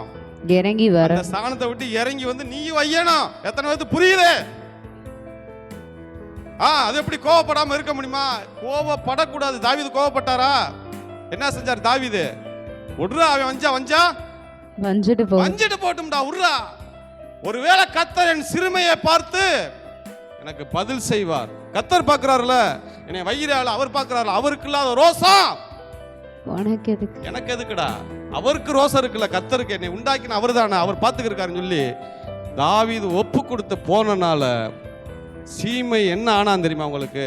இறங்கி வர, அந்த ஸ்தானத்தை விட்டு இறங்கி நீ வையணும். எத்தனை பேருக்கு புரியுது? அது எப்படி கோவப்படாம இருக்க முடியுமா? கோவப்படக்கூடாது. தாவீது கோவப்பட்டாரா? என்ன செஞ்சார் தாவீது? உட்ரா, அவன் வஞ்சிட்டு போட்டும்டா, உட்ரா. ஒருவேளை கர்த்தர் என் சிறுமையை பார்த்து எனக்கு பதில் செய்வார். கர்த்தர் பார்க்கிறார்ல, என்னை வையிறாள், அவர் பார்க்கிறார்ல. அவருக்கு இல்லாத ரோசம் எனக்கு எதுக்குடா? அவருக்கு ரோசம் இருக்குல்ல, கர்த்தருக்கு. என்னை உண்டாக்கின அவர் தானே, அவர் பார்த்துக்கிருக்காருன்னு சொல்லி தாவீது ஒப்பு கொடுத்து போனனால சீமை என்ன ஆனான் தெரியுமா உங்களுக்கு?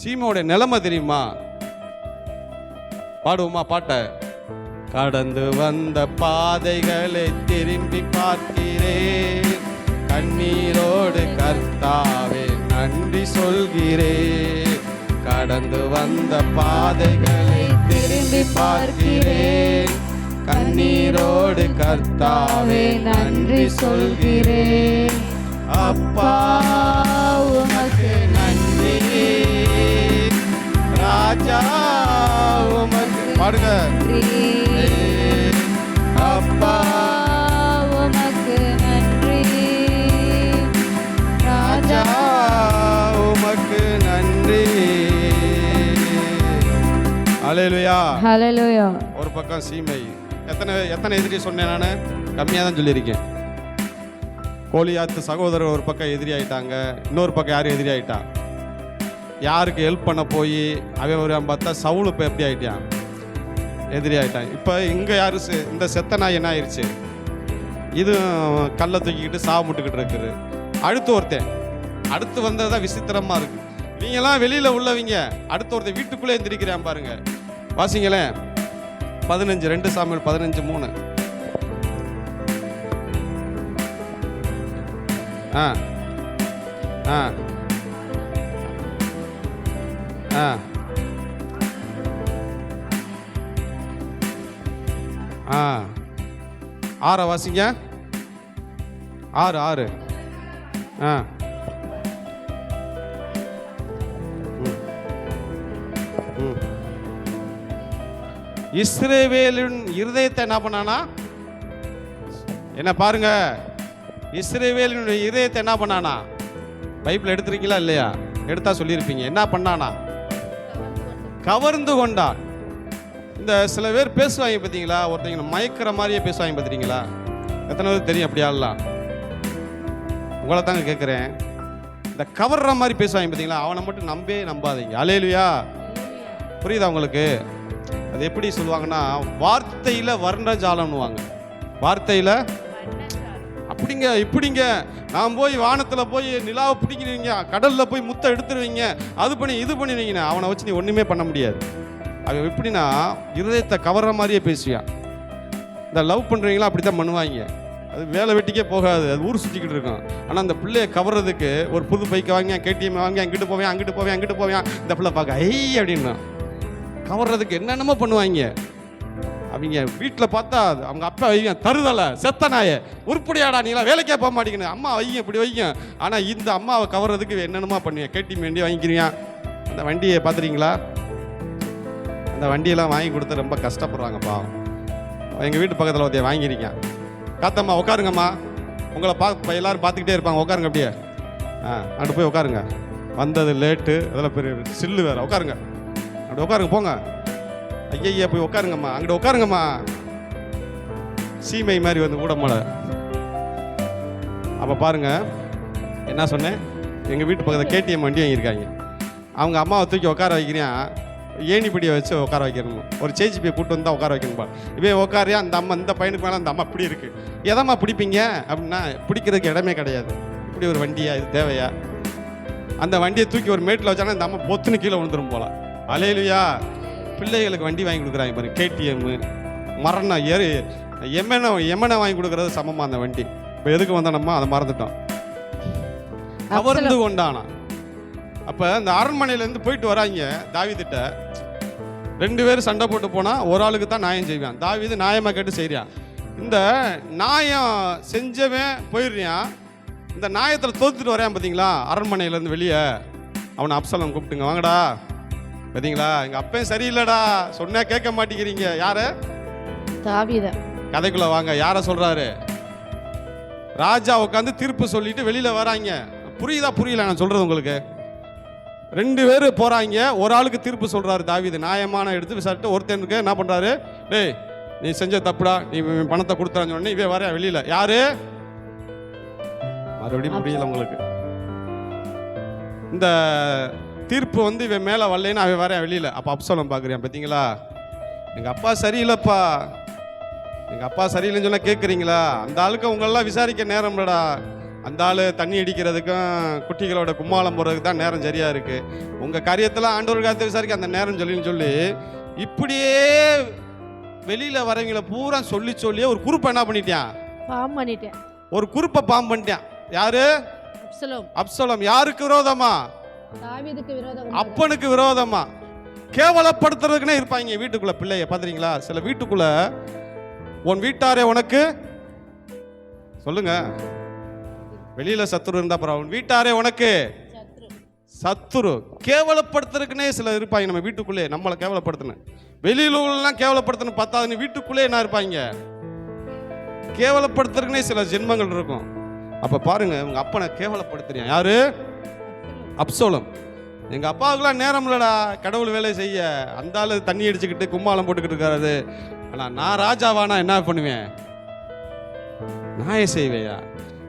சீமையோட நிலைமை தெரியுமா? பாடுவோமா பாட்டை? கடந்து வந்த பாதைகளை திரும்பி பார்க்கிறேன், கண்ணீரோடு கர்த்தாவே நன்றி சொல்கிறேன். கடந்து வந்த பாதைகளை திரும்பி பார்க்கிறேன், கண்ணீரோடு கர்த்தாவே நன்றி சொல்கிறேன். அப்பா உமக்கு நன்றி, ராஜா உமக்கு. பாடுங்க. அப்பா உமக்கு நன்றி, ராஜா உமக்கு நன்றி. ஹல்லேலூயா, ஹல்லேலூயா. ஒரு பக்கம் சீமை. எத்தனை எதிரி சொன்னேன் நான்? கம்மியாக தான் சொல்லியிருக்கேன். கோலியாத்து சகோதரர் ஒரு பக்கம் எதிரி ஆயிட்டாங்க, இன்னொரு பக்கம் யாரும் எதிரி ஆயிட்டான். யாருக்கு ஹெல்ப் பண்ண போய் அவன் பார்த்தா சவுல் இப்போ எப்படி ஆயிட்டான்? எதிரி ஆயிட்டான். இப்போ இங்கே யாரு? இந்த செத்த நாய் என்ன ஆயிடுச்சு? இது கல்லை தூக்கிக்கிட்டு சாப்பிட்டுக்கிட்டு இருக்குது. அடுத்து வந்ததுதான் விசித்திரமா இருக்கு. நீங்கெல்லாம் வெளியில உள்ளவங்க, அடுத்த ஒருத்தர் வீட்டுக்குள்ளே எந்திரிக்கிறான் பாருங்க. வாசிங்களேன் 15, 2 சாமுவேல் 15:3. ஆற வாசிங்க. 6. இஸ்ரவேலின் இருதயத்தை என்ன பண்ணானா? என்ன பாருங்க, இஸ்ரவேலினுடைய இதயத்தை என்ன பண்ணானா? பைபிள் எடுத்திருக்கீங்களா இல்லையா? எடுத்தா சொல்லியிருப்பீங்க. என்ன பண்ணானா? கவர்ந்து கொண்டான். இந்த சில பேர் பேசுவாங்க பார்த்தீங்களா, ஒருத்தங்க மயக்கிற மாதிரியே பேசுவாங்க பார்த்துறீங்களா? எத்தனை பேர் தெரியும் அப்படி ஆடலாம்? உங்களை தாங்க கேட்குறேன். இந்த கவர்ற மாதிரி பேசுவாங்க பார்த்தீங்களா, அவனை மட்டும் நம்பாதீங்க. அல்லேலூயா. புரியுதா உங்களுக்கு? அது எப்படி சொல்லுவாங்கன்னா, வார்த்தையில் வர்ணஜாலம்னுவாங்க. வார்த்தையில் அப்படிங்க இப்படிங்க. நான் போய் வானத்தில் போய் நிலாவை பிடிக்கிறீங்க, கடலில் போய் முத்தை எடுத்துருவீங்க, அது பண்ணி இது பண்ணிடுவீங்க. அவனை வச்சு நீ ஒன்றுமே பண்ண முடியாது. அவன் எப்படின்னா இருதயத்தை கவர்ற மாதிரியே பேசுவான். இந்த லவ் பண்ணுறீங்களா அப்படி தான் பண்ணுவாங்க. அது வேலை வெட்டிக்கே போகாது, அது ஊர் சுற்றிக்கிட்டு இருக்கும். ஆனால் அந்த பிள்ளையை கவர்றதுக்கு ஒரு புது பைக்கை வாங்கி, கேடிஎம் வாங்கி, அங்கிட்டு போவேன். இந்த பிள்ளை பார்க்க ஐ அப்படின்னா கவர்றதுக்கு என்னென்னமோ பண்ணுவாங்க. அவங்க வீட்டில் பார்த்தா அவங்க அப்பா வைங்க தருதலை செத்த நாயை உருப்படியாடா நீலாம் வேலைக்கே போக மாட்டேங்கன்னு அம்மா வைங்க இப்படி வைங்க. ஆனால் இந்த அம்மாவை கவர்றதுக்கு என்னென்னமா பண்ணுவேன், கேட்டி வண்டி வாங்கிக்கிறீங்க. அந்த வண்டியை பார்த்துறீங்களா? அந்த வண்டியெல்லாம் வாங்கி கொடுத்து ரொம்ப கஷ்டப்படுறாங்கப்பா. எங்கள் வீட்டு பக்கத்தில் ஒருத்தைய வாங்கியிருக்கேன். காத்தம்மா உட்காருங்கம்மா, உங்களை எல்லாரும் பார்த்துக்கிட்டே இருப்பாங்க, உட்காருங்க அப்படியே. அங்கிட்டு போய் உட்காருங்க. வந்தது லேட்டு, அதெல்லாம் பெரிய சில்லு வேறு. உட்காருங்க, அப்படி உட்காருங்க, போங்க. ஐயா போய் உட்காருங்கம்மா, அங்கிட்ட உட்காருங்கம்மா. சீமை மாதிரி வந்து ஊடமாட. அப்போ பாருங்க என்ன சொன்னேன், எங்கள் வீட்டு பக்கத்தில் கேடிஎம் வண்டி வாங்கியிருக்காங்க. அவங்க அம்மாவை தூக்கி உட்கார வைக்கிறேன், ஏணிப்படியை வச்சு உட்கார வைக்கணும். ஒரு சேச்சிப்பியை கூப்பிட்டு வந்தால் உட்கார வைக்கணும்பா. இவன் உட்காரியா, அந்த அம்மா இந்த பையனுக்கு மேலே அந்த அம்மா இப்படி இருக்கு. எதம்மா பிடிப்பீங்க அப்படின்னா, பிடிக்கிறதுக்கு இடமே கிடையாது. இப்படி ஒரு வண்டியா, இது தேவையா? அந்த வண்டியை தூக்கி ஒரு மேட்டில் வச்சாங்கன்னா இந்த அம்மா பொத்துன்னு கீழே விழுந்துரும் போல. அலையிலையா பிள்ளைகளுக்கு வண்டி வாங்கி கொடுக்குறாங்க பாருங்க, கேடிஎம் மரணம் ஏறி எமனை வாங்கி கொடுக்கறது சமமாக அந்த வண்டி. இப்போ எதுக்கு வந்தானம்மா அதை மறந்துட்டோம். கவர்ந்து கொண்டானா. அப்போ இந்த அரண்மனையிலேருந்து போயிட்டு வராங்க தாவீதுட்ட. 2 பேரும் சண்டை போட்டு போனால் ஒரு ஆளுக்கு தான் நியாயம் செய்வான். தாவீது நியாயமாக கேட்டு செய்கிறான். இந்த நியாயம் செஞ்சவன் போயிடுறான். இந்த நியாயத்தில் தோத்துட்டு வரான் பார்த்தீங்களா, அரண்மனையிலேருந்து வெளியே. அவனை அப்சலோம் கூப்பிட்டுங்க, வாங்கடா. பார்த்தீங்களா, எங்கள் அப்பையும் சரியில்லைடா, சொன்னா கேட்க மாட்டேங்கிறீங்க. யாரு? தாவீது. கதைக்குள்ள வாங்க. யாரை சொல்றாரு? ராஜா உட்காந்து தீர்ப்பு சொல்லிட்டு வெளியில வராங்க. புரியுதா புரியல நான் சொல்றது உங்களுக்கு? 2 பேர் போறாங்க, ஒரு ஆளுக்கு தீர்ப்பு சொல்றாரு தாவீது. நியாயமான எடுத்து விசாரிட்டு ஒருத்தனுக்கு என்ன பண்றாரு, டேய் நீ செஞ்ச தப்புடா, நீ பணத்தை கொடுத்தான்னு சொன்னே. இவன் வர வெளியில. யாரு? மறுபடியும் புரியல உங்களுக்கு? இந்த தீர்ப்பு வந்து இவன் மேலே வரலைன்னு அவன் வரேன் வெளியில். அப்போ அப்சலோம் பார்க்குறியான், பார்த்தீங்களா எங்கள் அப்பா சரியில்லைப்பா, எங்கள் அப்பா சரியில்லைன்னு சொன்னால் கேட்குறீங்களா? அந்த ஆளுக்கு உங்களெல்லாம் விசாரிக்க நேரம் இல்லைடா. அந்த ஆள் தண்ணி அடிக்கிறதுக்கும் குட்டிகளோட கும்மாளம் போடுறதுக்கு தான் நேரம் சரியாக இருக்குது. உங்கள் காரியத்தெல்லாம் ஆண்டவர் காரியத்தை விசாரிக்க அந்த நேரம் சொல்லி இப்படியே வெளியில் வரவங்களை பூரா சொல்லியே ஒரு குரூப்பை என்ன பண்ணிட்டேன், ஒரு குரூப்பை பாம் பண்ணிட்டான். யாரு? அப்சலோம். யாருக்கு விரோதமா? அப்பனுக்கு விரோதமா. கேவலப்படுத்துறதுக்குன்னே இருப்பாங்க வீட்டுக்குள்ள பிள்ளைய. பாத்துறீங்களா? சில வீட்டுக்குள்ள உன் வீட்டாரே உனக்கு சொல்லுங்க, வெளியில சத்துரு இருந்தா பரவாயில்ல, உன் வீட்டாரே உனக்கு சத்துரு. கேவலப்படுத்துறதுக்குன்னே சில இருப்பாங்க நம்ம வீட்டுக்குள்ளே. நம்மளை கேவலப்படுத்தணும், வெளியில உள்ளலாம் கேவலப்படுத்தணும் பத்தாதுன்னு வீட்டுக்குள்ளே என்ன இருப்பாங்க, கேவலப்படுத்துறதுக்குன்னே சில ஜென்மங்கள் இருக்கும். அப்ப பாருங்க, உங்க அப்பனை கேவலப்படுத்துறியா. யாரு? அப்சலோம். எங்கள் அப்பாவுக்குலாம் நேரம் இல்லைடா கடவுள் வேலை செய்ய. அந்த ஆள் தண்ணி அடிச்சுக்கிட்டு கும்மாளம் போட்டுக்கிட்டு இருக்காரு. ஆனால் நான் ராஜாவானா என்ன பண்ணுவேன், நான் செய்வேயா?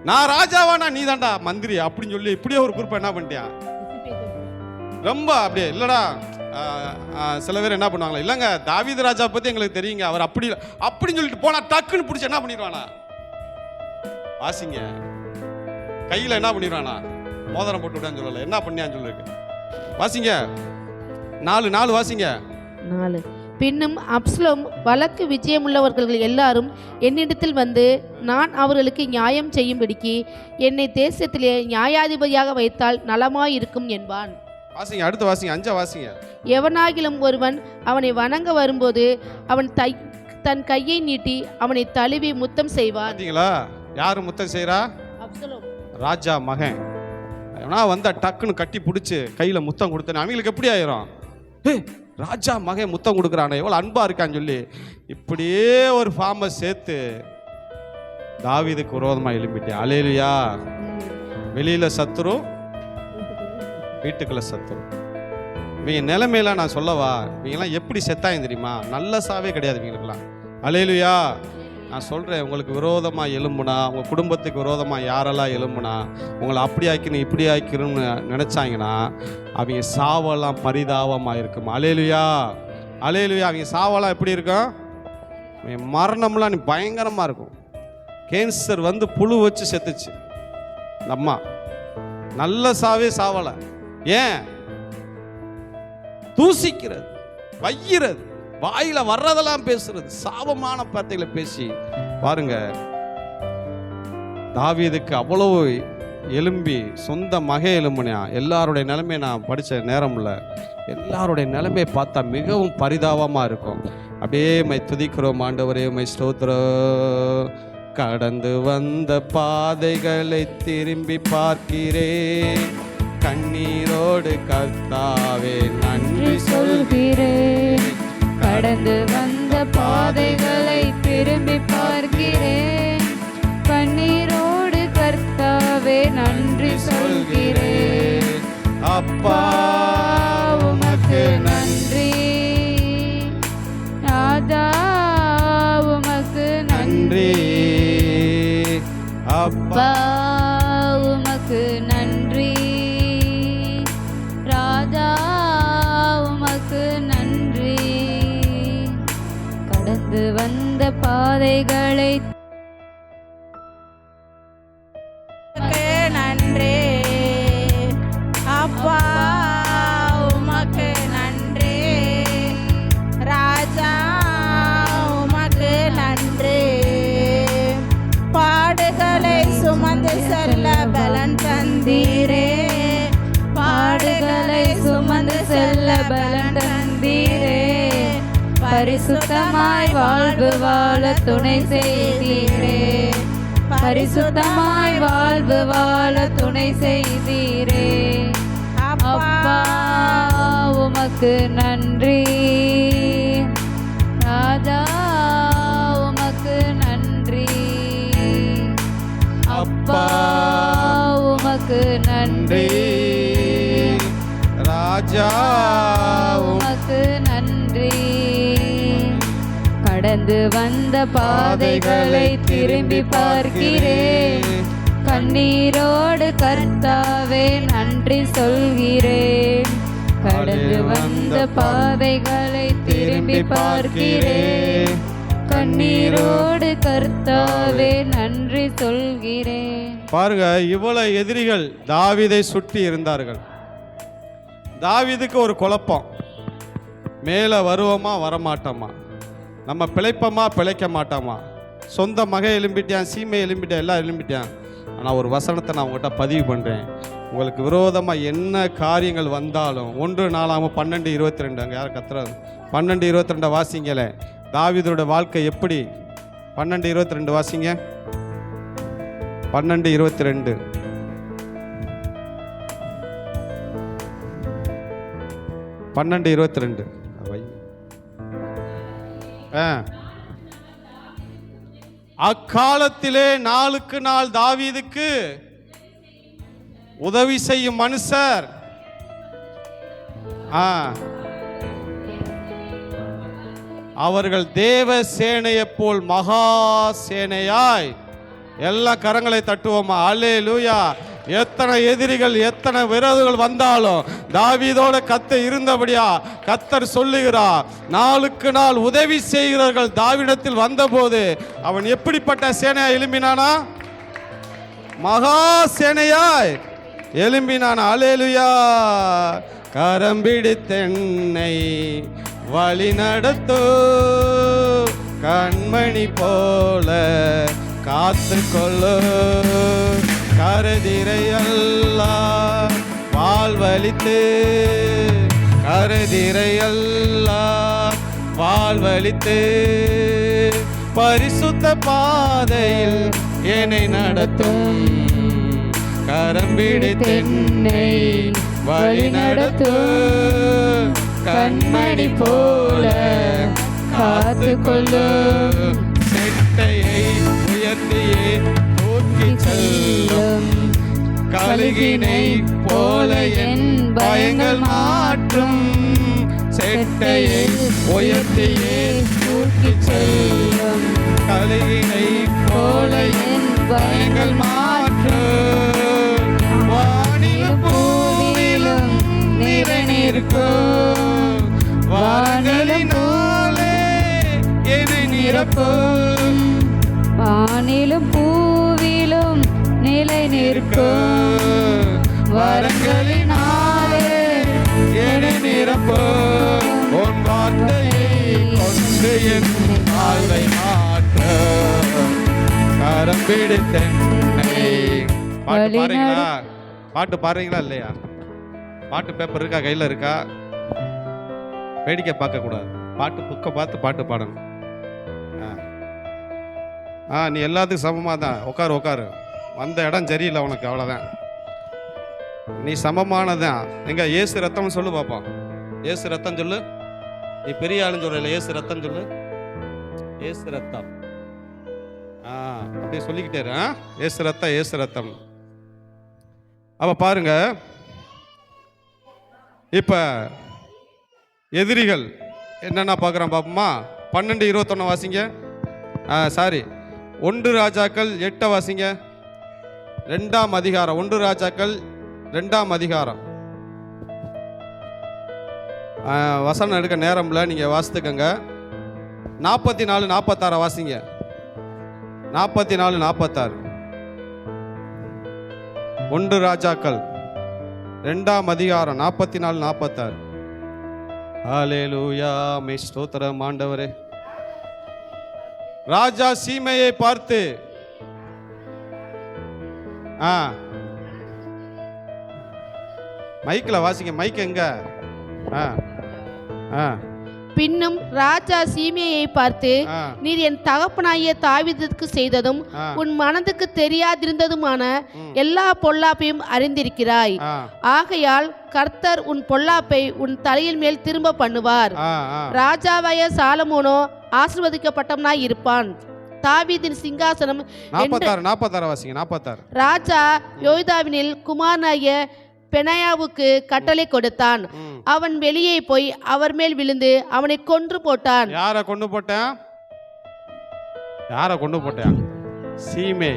நான் ராஜாவானா நீ தான்டா மந்திரி அப்படின்னு சொல்லி இப்படியே ஒரு குரூப்பை என்ன பண்ணிட்டியா, ரொம்ப அப்படியே இல்லைடா. சில பேர் என்ன பண்ணுவாங்களா, இல்லைங்க தாவீது ராஜா பற்றி எங்களுக்கு தெரியுங்க, அவர் அப்படி அப்படின்னு சொல்லிட்டு போனா டக்குன்னு பிடிச்சி என்ன பண்ணிடுவானா, வாசிங்க கையில் என்ன பண்ணிடுவானா, மோதிரம் போட்டு விட்டான்னு சொல்லல, என்ன பண்ணியான்னு சொல்லிருக்கு. வாசிங்க 4 வாசிங்க. 4. பின்னும் அப்சலோம் வழக்கு விஜயமுள்ளவர்கள் எல்லாரும் என்னிடத்தில் வந்து, நான் அவர்களுக்கு நியாயம் செய்யும்படிக்கு என்னை தேசத்திலே நியாயாதிபதியாக வைத்தால் நலமாயிருக்கும் என்பான். வாசிங்க, அடுத்து வாசிங்க. 5 வாசிங்க. எவனாகிலும் ஒருவன் அவனை வணங்க வரும்போது அவன் தன் கையை நீட்டி அவனை தழுவி முத்தம் செய்வான். பாத்தீங்களா, யாரு முத்தம் செய்யறா? அப்சலோம். ராஜா மகன். வந்தா டக்குன்னு கட்டி பிடிச்சி கையில முத்தம் கொடுத்தேன். அவங்களுக்கு எப்படி ஆயிரும், ராஜா மகன் முத்தம் கொடுக்குறானே எவ்வளவு அன்பா இருக்கான்னு சொல்லி இப்படியே ஒரு ஃபார்மை சேர்த்து தாவீதுக்கு விரோதமா எழும்பிட்டேன். அல்லேலூயா. வெளியில சத்துரு, வீட்டுக்குள்ள சத்துரு. இவங்க நிலைமையில நான் சொல்லவா, இவங்கெல்லாம் எப்படி செத்தாங்க தெரியுமா? நல்ல சாவே கிடையாது இவங்களுக்குலாம். அல்லேலூயா. நான் சொல்கிறேன், உங்களுக்கு விரோதமாக எழும்புனா, உங்கள் குடும்பத்துக்கு விரோதமாக யாரெல்லாம் எழும்புனா, உங்களை அப்படி ஆக்கிணும் இப்படி ஆக்கிணும்னு நினச்சாங்கன்னா அவங்க சாவெல்லாம் பரிதாபமாக இருக்கும். அல்லேலூயா, அல்லேலூயா. அவங்க சாவெல்லாம் எப்படி இருக்கும், அவங்க மரணம்லாம் நீ பயங்கரமாக இருக்கும். கேன்சர் வந்து புழு வச்சு செத்துச்சு இந்த அம்மா. நல்ல சாவே சாவலை. ஏன்? தூசிக்கிறது, வையிறது, வாயில வர்றதெல்லாம் பேசுறது, சாபமான வார்த்தைகளை பேசி பாருங்க. தாவீதுக்கு அவ்வளவு எலும்பி சொந்த மகை எலும்புனா எல்லாருடைய நிலைமையை நான் படித்த நேரம்ல எல்லாருடைய நிலைமையை பார்த்தா மிகவும் பரிதாபமாக இருக்கும். அப்படியே மை துதிக்கிறோம் ஆண்டவரே, மை ஸ்தோத்திரம். கடந்து வந்த பாதைகளை திரும்பி பார்க்கிறேன், கண்ணீரோடு கர்த்தாவே நன்றி சொல்கிறேன். கடந்து வந்த பாதைகளை திரும்பி பார்க்கிறேன், கண்ணீரோடு கர்த்தாவே நன்றி சொல்கிறேன். அப்பா உமக்கு நன்றி, ராஜா உமக்கு நன்றி. அப்பா உமக்கு நன்றி, ராஜா உமக்கு நன்றி. கடந்து வந்த பாதைகளை நன்றி. அப்பா உமக்கு நன்றி, ராஜா உமக்கு நன்றி. பாடுகளை சுமந்து செல்ல பலன் தந்தீரே, பாடுகளை சுமந்து செல்ல பலன் தந்தீரே. பரிசுத்தமாய் வாழ்வு வாழ துணை செய்தீரே, பரிசுத்தமாய் வாழ்வு வாழ துணை செய்தீரே. அப்பா உமக்கு நன்றி, ராஜா உமக்கு நன்றி. அப்பா உமக்கு நன்றி, ராஜா உமக்கு நன்றி. கடந்து வந்த பாதைகளை திரும்பி பார்க்கிறேன், கண்ணீரோடு கர்த்தாவே நன்றி சொல்கிறேன். கடந்து வந்த பாதைகளை திரும்பி பார்க்கிறேன், கண்ணீரோடு கர்த்தாவே நன்றி சொல்கிறேன். பாருங்க, இவ்வளவு எதிரிகள் தாவீதை சுற்றி இருந்தார்கள். தாவீதுக்கு ஒரு குழப்பம், மேலே வருவோமா வரமாட்டோமா, நம்ம பிழைப்போமா பிழைக்க மாட்டோமா, சொந்த மகை எலும்பிட்டான், சீமை எலும்பிட்டான், எல்லாம் எலும்பிட்டான். ஆனால் ஒரு வசனத்தை நான் உங்கள்கிட்ட பதிவு பண்ணுறேன். உங்களுக்கு விரோதமாக என்ன காரியங்கள் வந்தாலும் 1 நாளாகவும் 12:22 அங்கே யார் கத்துறது, 12:22 வாசிங்களே. தாவீதோட வாழ்க்கை எப்படி? 12:22 வாசிங்க. 12:22 12:22 அக்காலத்திலே நாளுக்கு நாள் தாவீதுக்கு உதவி செய்யும் மனுஷர் அவர்கள் தேவ சேனையை போல் மகா சேனையாய். எல்லா கரங்களை தட்டுவோமா? அல்லேலூயா. எத்தனை எதிரிகள் எத்தனை விரோதிகள் வந்தாலும் தாவீதோட கர்த்தர் இருந்தபடியா கர்த்தர் சொல்லுகிறார், நாளுக்கு நாள் உதவி செய்கிறவர்கள் தாவீதிடத்தில் வந்தபோது அவன் எப்படிப்பட்ட சேனையாய் எழும்பினானா? மகா சேனையாய் எழும்பினான். அல்லேலூயா. கரம் பிடித்தென்னை வழி நடத்தோ, கண்மணி போல காத்து கொள்ளு, கருதிரையெல்லாம் வாழ்வழித்து, கருதிரையெல்லாம் வாழ்வழித்து, பரிசுத்த பாதையில் என்னை நடத்தும், கரம் பிடித்தென்னை வழி நடத்தும், கண்மணி போல காத்து கொள்ளும், செட்டையை உயர்த்தியே தூக்கி செல்லும், கழுகினை போல என் பயங்கள் மாற்றும், செட்டையை உயர்த்தியே தூக்கி செல்லும், கழுகினை போல என் பயங்கள் மாற்றும், வானிலும் பூவிலும் நிறை நிற்கும், வானிலினாலே என்னை நிரப்பும், வானிலும் பூவிலும் நிலை நிற்கும், வரங்களினாலே என்னை நிரப்பும், உன் வார்த்தையை கொண்டு என் வாழ்வை மாற்ற, கரம் பிடித்தென்னை பாட்டு பாடுறீங்களா? பாட்டு பாடுறீங்களா இல்லையா? பாட்டு பேப்பர் இருக்கா, கையில் இருக்கா? வேடிக்கை பார்க்கக்கூடாது, பாட்டு புக்கை பார்த்து பாட்டு பாடணும். நீ எல்லாத்துக்கும் சமமாக தான். உட்காரு, வந்த இடம் சரியில்லை உனக்கு, அவ்வளோதான். நீ சமமானதான். எங்க ஏசு ரத்தம் சொல்லு பார்ப்போம். ஏசு ரத்தம் சொல்லு. நீ பெரிய ஆளுன்னு சொல்லல, ஏசு ரத்தம் சொல்லு. ஏசு ரத்தம். அப்படியே சொல்லிக்கிட்டே இரு. ஏசு ரத்தம், ஏசு ரத்தம். அப்ப பாருங்க, இப்ப எதிரிகள் என்னென்ன பார்க்குறோம் பார்ப்போமா? 12:21 வாசிங்க. சாரி, 1 ராஜாக்கள் 8 வாசிங்க. 2ஆம் அதிகாரம், 1 ராஜாக்கள் 2ஆம் அதிகாரம். வசனம் எடுக்க நேரம்ல, நீங்கள் வாசித்துக்கங்க. 44, 46 வாசிங்க. 44, 46. 1 ராஜாக்கள் 2ஆம் அதிகாரம் 44, 46. ஹல்லேலூயா, மே ஸ்தோத்திரம் ஆண்டவரே. ராஜா சீமையை பார்த்து மைக்கில் வாசிங்க. மைக் எங்க? பின்னும் ராஜா சீமையை பார்த்து, நீர் என் தகப்பனாகிய தாவீதுக்கு செய்ததும் உன் மனதுக்கு தெரியாதிருந்ததுமான எல்லா பொல்லாப்பையும் அறிந்திருக்கிறாய். ஆகையால் கர்த்தர் உன் பொல்லாப்பை உன் தலையின் மேல் திரும்ப பண்ணுவார். ராஜாவாய சாலமோனோ ஆசீர்வதிக்கப்பட்டவனாய் இருப்பான். தாவீதின் சிங்காசனம் 46 வாசிங்க. 46. ராஜா யோய்தாவினில் குமாரனாகிய பெனாயாவுக்கு கட்டளை கொடுத்தான். அவன் வெளியே போய் அவர் மேல் விழுந்து அவனை கொன்று போட்டான். யாரை கொண்டு போட்டான்? சீமே.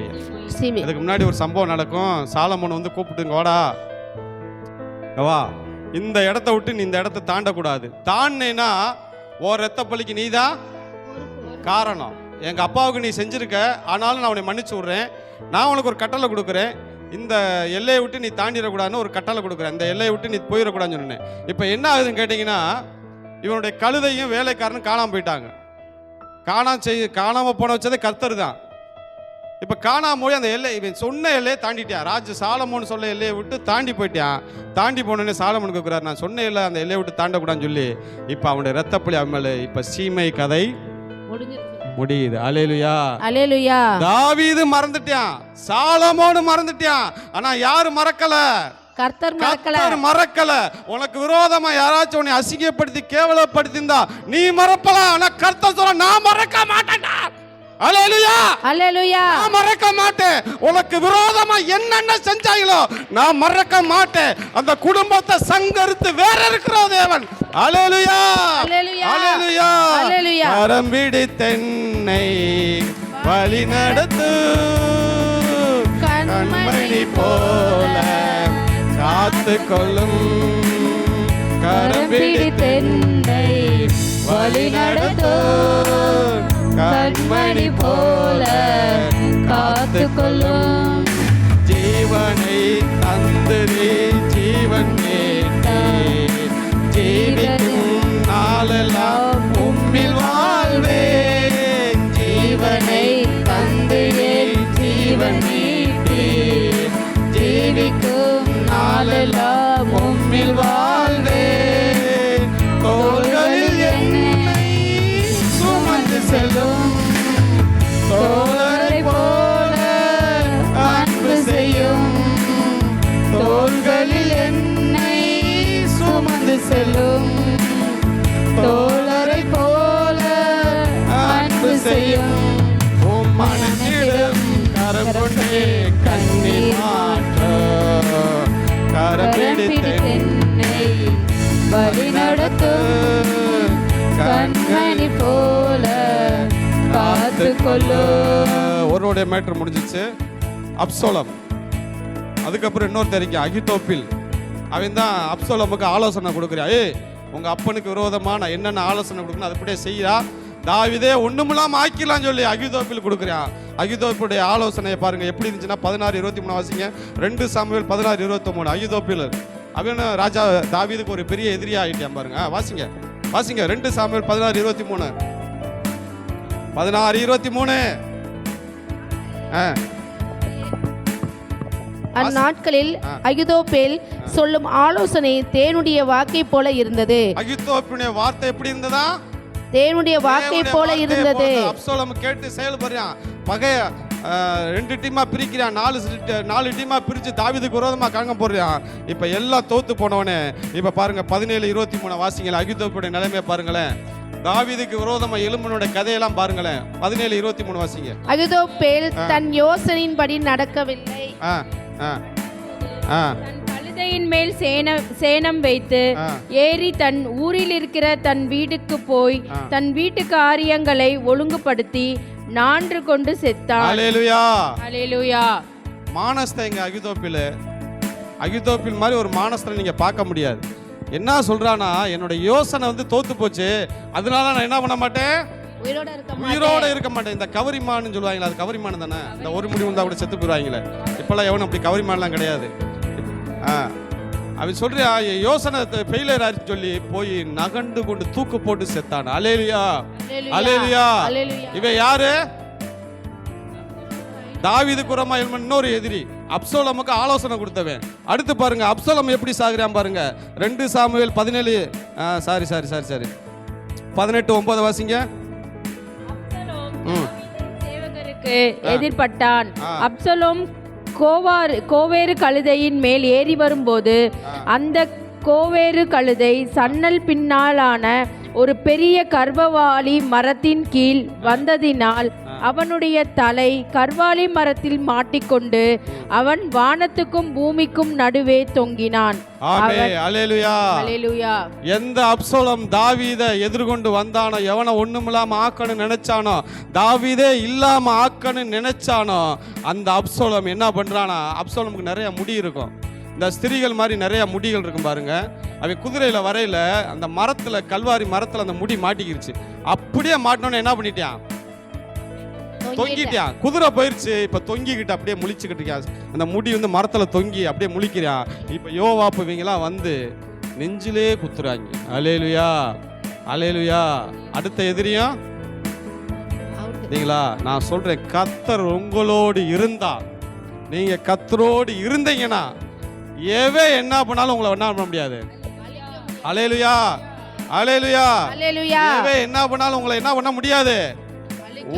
அதுக்கு முன்னாடி ஒரு சம்பவம் நடக்கும். சாலமோன் வந்து கூப்பிட்டுங்க, வா, இந்த இடத்த விட்டு நீ இந்த இடத்த தாண்டக்கூடாது. தாண்டினா ஓர் ரத்த பலிக்கு நீதான் காரணம். எங்க அப்பாவுக்கு நீ செஞ்சிருக்க, ஆனாலும் நான் அவனை மன்னிச்சு விடுறேன். நான் உனக்கு ஒரு கட்டளை கொடுக்குறேன். இந்த எல்லையை விட்டு நீ தாண்டிடக்கூடாதுன்னு ஒரு கட்டளை கொடுக்குறேன். இந்த எல்லையை விட்டு நீ போயிடக்கூடாதுன்னு சொன்னேன். இப்போ என்ன ஆகுதுன்னு கேட்டிங்கன்னா, இவனுடைய கழுதையும் வேலைக்காரனும் காணாமல் போயிட்டாங்க. காணாமல் போன வச்சதே கர்த்தர் தான். இப்போ காணாமல் போய் அந்த எல்லை, இவன் சொன்ன எல்லையை தாண்டிட்டான். ராஜ சாலமோன் சொல்ல எல்லையை விட்டு தாண்டி போயிட்டான். தாண்டி போனோடனே சாலமோன் கேட்குறாரு, நான் சொன்ன எல்லை அந்த எல்லையை விட்டு தாண்டக்கூடாதுன்னு சொல்லி இப்போ அவனுடைய ரத்தப்பள்ளி அவன் மேலே இப்போ சீமை கதை முடியுது. அல்லேலூயா, அல்லேலூயா. தாவீது மறந்துட்டான், சாலமோன் மறந்துட்டான். ஆனா யாரு மறக்கல? கர்த்தர் மறக்கல. உனக்கு விரோதமா யாராச்சும் உன்னை அசிங்கப்படுத்தி கேவலப்படுத்திருந்தா நீ மறப்பலாம். ஆனா கர்த்தர் சொல்ல, நான் மறக்க மாட்டேன்டா. அல்லேலூயா, அல்லேலூயா. நான் மறக்க மாட்டேன். உனக்கு விரோதமா என்னென்ன செஞ்சாங்களோ நான் மறக்க மாட்டேன். அந்த குடும்பத்தை சங்கரித்து வேற இருக்கிற தேவன். அல்லேலூயா, அல்லேலூயா, அல்லேலூயா. கரம் பிடித்தென்னை வழி நடத்து, கண்மணி போல காத்து கொள்ளும். கரம் பிடித்தென்னை வழி நடத்து, கண்மணி போல காத்து கொள்ளும். ஜீவனை தந்து ஜீவன் கேட்டே, ஜீவிக்கும் நாளெல்லாம் உம்மில் வாழ்வேன். ஜீவனை தந்து ஜீவன் கேட்டே, ஜீவிக்கும் நாளெல்லாம் உம்மில் வாழ்வேன். தோள்களில் என்னை சுமந்து செல்லும் தோழரை போல அன்பு செய்யும். தோள்களில் என்னை சுமந்து செல்லும் தோழரை போல அன்பு செய்யும். உம் மனதிடம் கரம் கொண்டே கண்ணீர் மாற்ற, கரம் பிடித்தென்னை வழி நடத்து, கண்மணி போல காத்து கொள்ளு. ஒருவருடைய மேட்டர் முடிஞ்சிச்சு, அப்சலோம். அதுக்கப்புறம் இன்னொரு தெரிவிக்க அகிதோப்பில். அவன் தான் அப்சலோமுக்கு ஆலோசனை கொடுக்குறான். உங்க அப்பனுக்கு விரோதமா நான் என்னென்ன ஆலோசனை கொடுக்கணும் அதை அப்படியே செய்யா, தாவீதே ஒண்ணுமில்லாம ஆக்கிடலாம் சொல்லி அகிதோப்பில் கொடுக்குறான். அகிதோப்புடைய ஆலோசனையை பாருங்க எப்படி இருந்துச்சுன்னா 16:23 வாசிங்க. 2 சாமுவேல் 16:23. அகிதோப்பில் அவன் ராஜா தாவீதுக்கு ஒரு பெரிய எதிரியா ஆயிட்டான் பாருங்க. வாசிங்க 2 சாமுவேல் 16:23. 16:23. அந்நாட்களில் அகிதோப்பேல் சொல்லும் ஆலோசனை தேனுடைய வாக்கை போல இருந்தது. அகிதோப்பினுடைய வார்த்தை எப்படி இருந்ததா? தேனுடைய வாக்கை போல இருந்தது. அப்சலோம் கேட்டு செயல்படுறான். பகைய 2 டீமா பிரிக்கிறான். 4 டீமா பிரிச்சு தாவீதுக்கு விரோதமா கலங்கம் போடுறான். இப்ப எல்லாம் தோத்து போனவனே. இப்ப பாருங்க 17:23 வாசிங்களேன். அகிதோப்புடைய நிலைமையை பாருங்களேன். தாவீதுக்கு விரோதமா எலும்பனுடைய கதையெல்லாம் பாருங்களேன். 17:23 வாசிங்க. அகிதோப்பேல் தன் யோசனையின்படி நடக்கவில்லை. தன் கழுதையின் மேல் சேணம் வைத்து ஏறி தன் ஊரில் இருக்கிற தன் வீட்டுக்கு போய் தன் வீட்டு காரியங்களை ஒழுங்குபடுத்தி நான்று கொண்டு செத்தான். அல்லேலூயா, அல்லேலூயா. மானஸ்தங்க அகிதோப்பில் மாதிரி ஒரு மானஸ்தனை நீங்க பார்க்க முடியாது. என்ன சொல்றானா, என்னோட யோசனை தோத்து போச்சு, அதனால நான் என்ன பண்ண மாட்டேன், உயிரோட இருக்க மாட்டேன். இந்த கவரிமான்னு சொல்லுவாங்களே, அது கவரிமான் தானே. இந்த ஒரு முடி வந்தா கூட செத்து போயிடுவாங்களே. இப்பெல்லாம் எவனும் அப்படி கவரிமான்லாம் கிடையாது. அவன் சொல்றியா, யோசனை ஃபெயிலியர் ஆச்சு சொல்லி போய் நகண்டு கொண்டு தூக்கு போட்டு செத்தான். அல்லேலூயா, அல்லேலூயா. இவன் யாரு? தாவீதுக்கு விரோதமா எழும்பின இன்னொரு எதிரி, அப்சலோமுக்கு ஆலோசனை கொடுத்தவன். அடுத்து பாருங்க அப்சலோம் எப்படி சாகுறான் பாருங்க. 2 சாமுவேல் 17 சாரி 18:9 வாசிங்க. சேவகருக்கு எதிர்பட்டான். அப்சலோம் கோவேறு கழுதையின் மேல் ஏறி வரும்போது அந்த கோவேறு கழுதை சன்னல் பின்னாலான ஒரு பெரிய கர்வாலி மரத்தின் கீழ் வந்ததினால் அவனுடைய தலை கர்வாலி மரத்தில் மாட்டிக்கொண்டு அவன் வானத்துக்கும் பூமிக்கும் நடுவே தொங்கினான். எந்த அப்சலோம் தாவீதை எதிர்கொண்டு வந்தானோ, எவனை ஒண்ணுமில்லாம ஆக்கணும் நினைச்சானோ, தாவீதே இல்லாம ஆக்கணும் நினைச்சானோ, அந்த அப்சலோம் என்ன பண்றானா, அப்சலோமுக்கு நிறைய முடி இருக்கும். இந்த ஸ்திரீகள் மாதிரி நிறைய முடிகள் இருக்கும் பாருங்க. அவன் குதிரையில வரையில அந்த மரத்துல, கல்வாரி மரத்துல அந்த முடி மாட்டிக்கிருச்சு. அப்படியே மாட்டினோன்னு என்ன பண்ணிட்டான், தொங்கிட்டான். குதிரை போயிருச்சு, இப்ப தொங்கிக்கிட்டு அப்படியே முழிச்சுக்கிட்டு இருக்கான். அந்த முடி மரத்துல தொங்கி அப்படியே முழிக்கிறான். இப்ப யோவாப்பு இவங்கெல்லாம் நெஞ்சிலே குத்துறாங்க. அல்லேலூயா, அல்லேலூயா. அடுத்த எதிரியும் இல்லைங்களா? நான் சொல்றேன், கர்த்தர் உங்களோடு இருந்தா, நீங்க கர்த்தரோடு இருந்தீங்கன்னா எவன் என்ன பண்ணாலும் உங்களை என்ன பண்ண முடியாது. அல்லேலூயா, அல்லேலூயா, அல்லேலூயா. எவன் என்ன பண்ணாலும் உங்களை என்ன பண்ண முடியாது.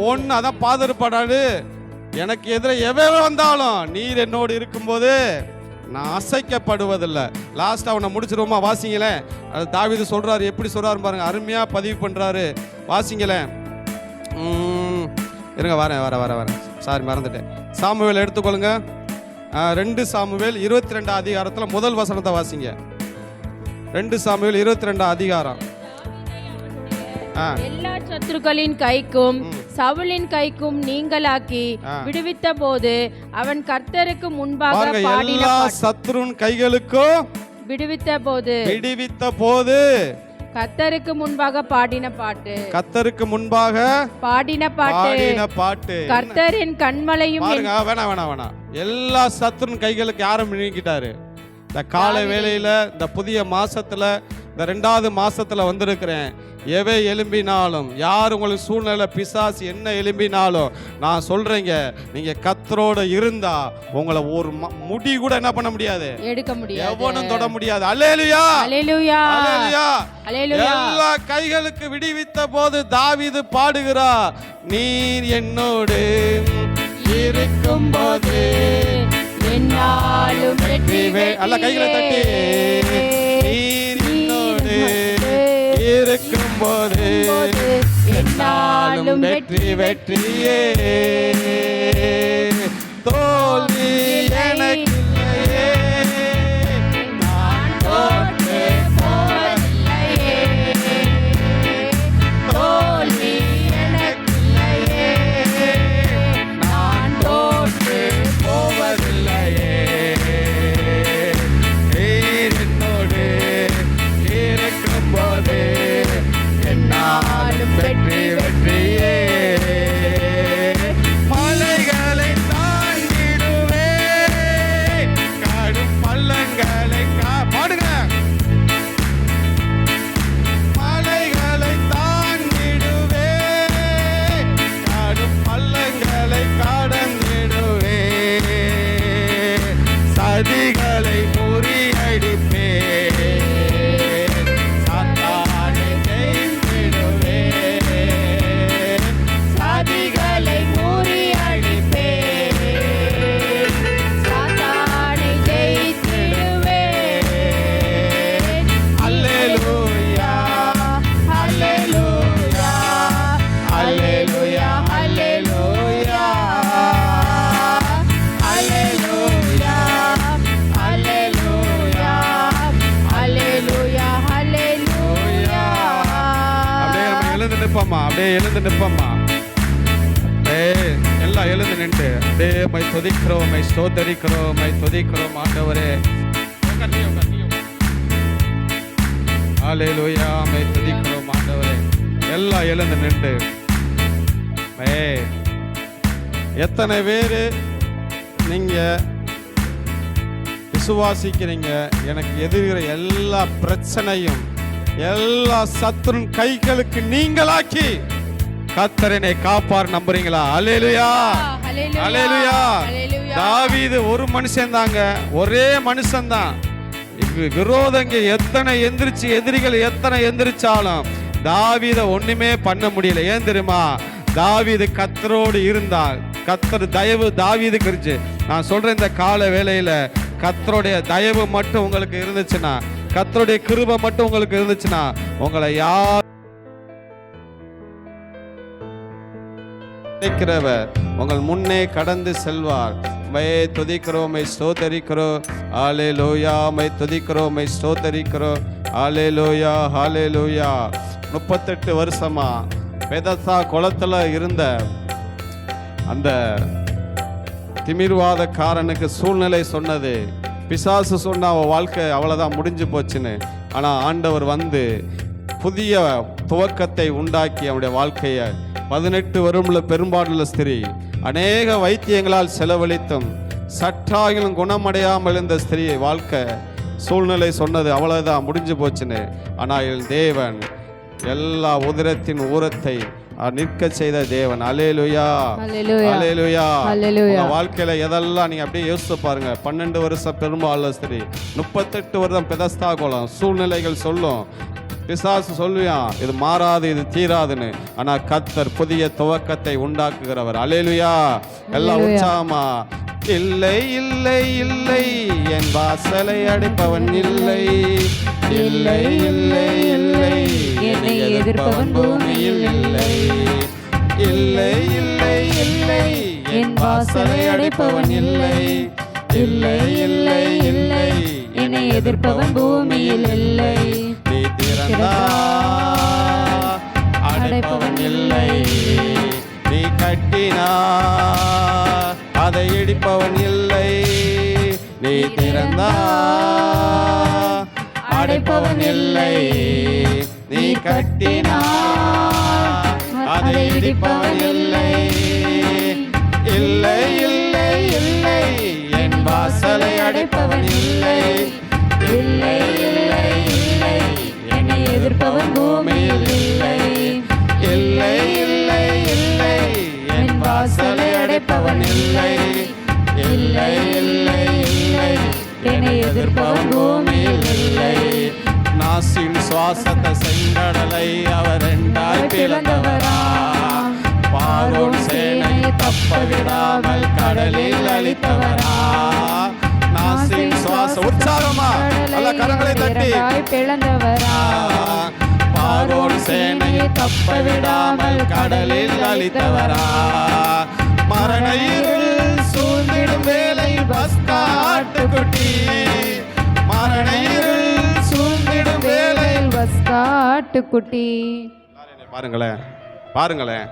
ஒன்னு அதான் பாதறுபடாது. எனக்கு எதிர எவன் வந்தாலும் நீர் என்னோடு இருக்கும்போது நான் அசைக்கப்படுவதில்லை. லாஸ்ட் அவனை முடிச்சிருவோமா? வாசிங்களேன். அது தாவீது சொல்றாரு, எப்படி சொல்றாரு பாருங்க, அருமையா பதிவு பண்றாரு. வாசிங்களேன். இருங்க, வரேன். சாரி, மறந்துட்டேன். சாமுவேல் எடுத்துக்கொள்ளுங்க. 2 சாமுவேல் 22 அதிகாரத்துல முதல் வசனத்தை வாசிங்க. 2 சாமுவேல் 22 அதிகாரம். எல்லா சத்துருக்களின் கைக்கும் சவுலின் கைக்கும் நீங்களாக்கி விடுவித்த போது அவன் கர்த்தருக்கு முன்பாக பாடின எல்லா சத்துருன் கைகளுக்கும் விடுவித்த போது கர்த்தருக்கு முன்பாக பாடின பாட்டு. கர்த்தருக்கு முன்பாக பாடின பாட்டு. கர்த்தரின் கண்மலையும். வேணாம். எல்லா சத்துருன் கைகளுக்கு யாரும் நீக்கிட்டாரு. இந்த காலை வேளையில, இந்த புதிய மாசத்துல, இந்த 2வது மாசத்துல வந்திருக்கிறேன். எவை எழும்பினாலும், யார் உங்களுக்கு சூழ்நிலை பிசாசு என்ன எழும்பினாலும், நான் சொல்றேங்க, நீங்க கர்த்தரோட இருந்தா உங்களை ஒரு முடி கூட என்ன பண்ண முடியாது, எடுக்க முடியாது, எவனும் தொட முடியாது. அல்லேலூயா, அல்லேலூயா, அல்லேலூயா. எல்லா கைகளுக்கு விடுவித்த போது தாவீது பாடுகிறா, நீர் என்னோடு இருக்கும்போது என்னாலும் வெற்றி. அல்ல கைகளை தட்டி, நீர் என்னோடு இருக்கும்போது என்னாலும் வெற்றியே. தோல்வி எனக்கில்லையே, நான் தோற்று போவதில்லையே. தோல்வி எனக்கில்லையே, நான் தோற்று போவதில்லையே. என்னோடு இருக்கும்போது என்னாலும் வெற்றியே. மலை நிப்பம்மா, அப்படியே எழுந்து நிப்பம்மா. எல்லாம் எழுந்து நின்று அப்படியே மை துதிக்கிறோம், மை ஸ்தோத்தரிக்கிறோம், மை துதிக்கிறோம் ஆண்டவரே. ஹல்லேலூயா, மை துதிக்கிறோம் ஆண்டவரே. எல்லாம் எழுந்து நின்று எத்தனை பேரு நீங்க விசுவாசிக்கிறீங்க? எனக்கு எதிர்கிற எல்லா பிரச்சனையும் எல்லா சத்துருன் கைகளுக்கு நீங்களாக்கி கர்த்தரனை காப்பார் நம்புறீங்களா? அல்லேலூயா, அல்லேலூயா. தாவீது ஒரு மனுஷன் தாங்க, ஒரே மனுஷன் தான். விரோதங்க எத்தனை எந்திரிச்சு, எதிரிகள் எத்தனை எந்திரிச்சாலும் தாவீத ஒண்ணுமே பண்ண முடியல. ஏன் தெரியுமா? தாவீது கர்த்தரோடு இருந்தால் கர்த்தர் தயவு தாவீதுக்கு இருந்துச்சு. நான் சொல்றேன், இந்த கால வேளையில கர்த்தருடைய தயவு மட்டும் உங்களுக்கு இருந்துச்சுன்னா, கர்த்தருடைய கிருபை மட்டும் உங்களுக்கு இருந்துச்சுன்னா, உங்களை யார் உங்கள் முன்னே கடந்து செல்வார். மை துதிக்கிறோம், மை ஸ்தோத்தரிக்கிறோம், ஹல்லேலூயா. மை துதிக்கிறோம், மை ஸ்தோத்தரிக்கிறோம், ஹல்லேலூயா, ஹல்லேலூயா. 38 வருஷமா பெதஸ்தா குளத்துல இருந்த அந்த திமிர்வாதக்காரனுக்கு சூழ்நிலை சொன்னது, பிசாசு சொன்ன அவன் வாழ்க்கை அவ்வளவுதான் முடிஞ்சு போச்சுன்னு. ஆனா ஆண்டவர் வந்து புதிய துவக்கத்தை உண்டாக்கி அவனுடைய வாழ்க்கையை 18 வருடமுள்ள பெரும்பாடுள்ள ஸ்திரீ அநேக வைத்தியங்களால் செலவழித்தும் சற்றாகிலும் குணமடையாமல் இருந்த ஸ்திரீ வாழ்க்கை சூழ்நிலை சொன்னது அவ்வளவுதான் முடிஞ்சு போச்சுன்னு. ஆனால் தேவன் எல்லா உதிரத்தின் ஊரத்தை நிற்க செய்த தேவன். அல்லேலூயா, அல்லேலூயா. உங்க வாழ்க்கையில எதெல்லாம் நீங்க அப்படியே யோசிச்சு பாருங்க. 12 வருஷம் பெரும்பாலுள்ள ஸ்திரீ, 38 வருடம் பெதஸ்தா குளம். சூழ்நிலைகள் சொல்லும், பிசாசு சொல்லுவான் இது மாறாது, இது தீராதுன்னு. ஆனா கர்த்தர் புதிய துவக்கத்தை உண்டாக்குகிறவர். அல்லேலூயா. எல்லாம் உற்சாகமா. இல்லை இல்லை இல்லை, என் வாசலை அடைப்பவன் இல்லை, இல்லை இல்லை இல்லை, என்னை எதிர்ப்பவன் பூமியில் இல்லை, இல்லை இல்லை இல்லை, என் வாசலை அடைப்பவன் இல்லை, இல்லை இல்லை இல்லை, என்னை எதிர்ப்பவன் பூமியில் இல்லை. நீ திறந்தா அடைப்பவன் இல்லை, நீ கட்டினா அதை இடிப்பவன் இல்லை. நீ திறந்தா அடைப்பவன் இல்லை, நீ கட்டினா அதை இடிப்பவன் இல்லை, இல்லை இல்லை இல்லை, என் வாசலை அடைப்பவன் இல்லை, இல்லை இல்லை இல்லை, என்னை எதிர்ப்பவன் பூமியில் இல்லை, இல்லை இல்லை இல்லை, என் வாசலை அடைப்பவன் இல்லை, இல்லை இல்லை இல்லை, என்னை எதிர்ப்பவன் பூமியில் இல்லை. நாசின் சுவாசத்தை செங்கடலை அவர் ரெண்டாய் பிளந்தவரா, பார்வோன் சேனையை தப்ப விடாமல் கடலில் அழித்தவரா. நாசின் சுவாசம் உற்சாகமா அல்ல கரங்களை தட்டி பிளந்தவரா, பார்வோன் சேனையை தப்ப விடாமல் கடலில் அழித்தவரா. மரண இருள் சூழ்ந்திடும் வேலை பஸ்காட்டுக்குட்டி, மரண இருள் சூழ்ந்திடும் வேலை பஸ்காட்டுக்குட்டி. பாருங்களேன், பாருங்களேன்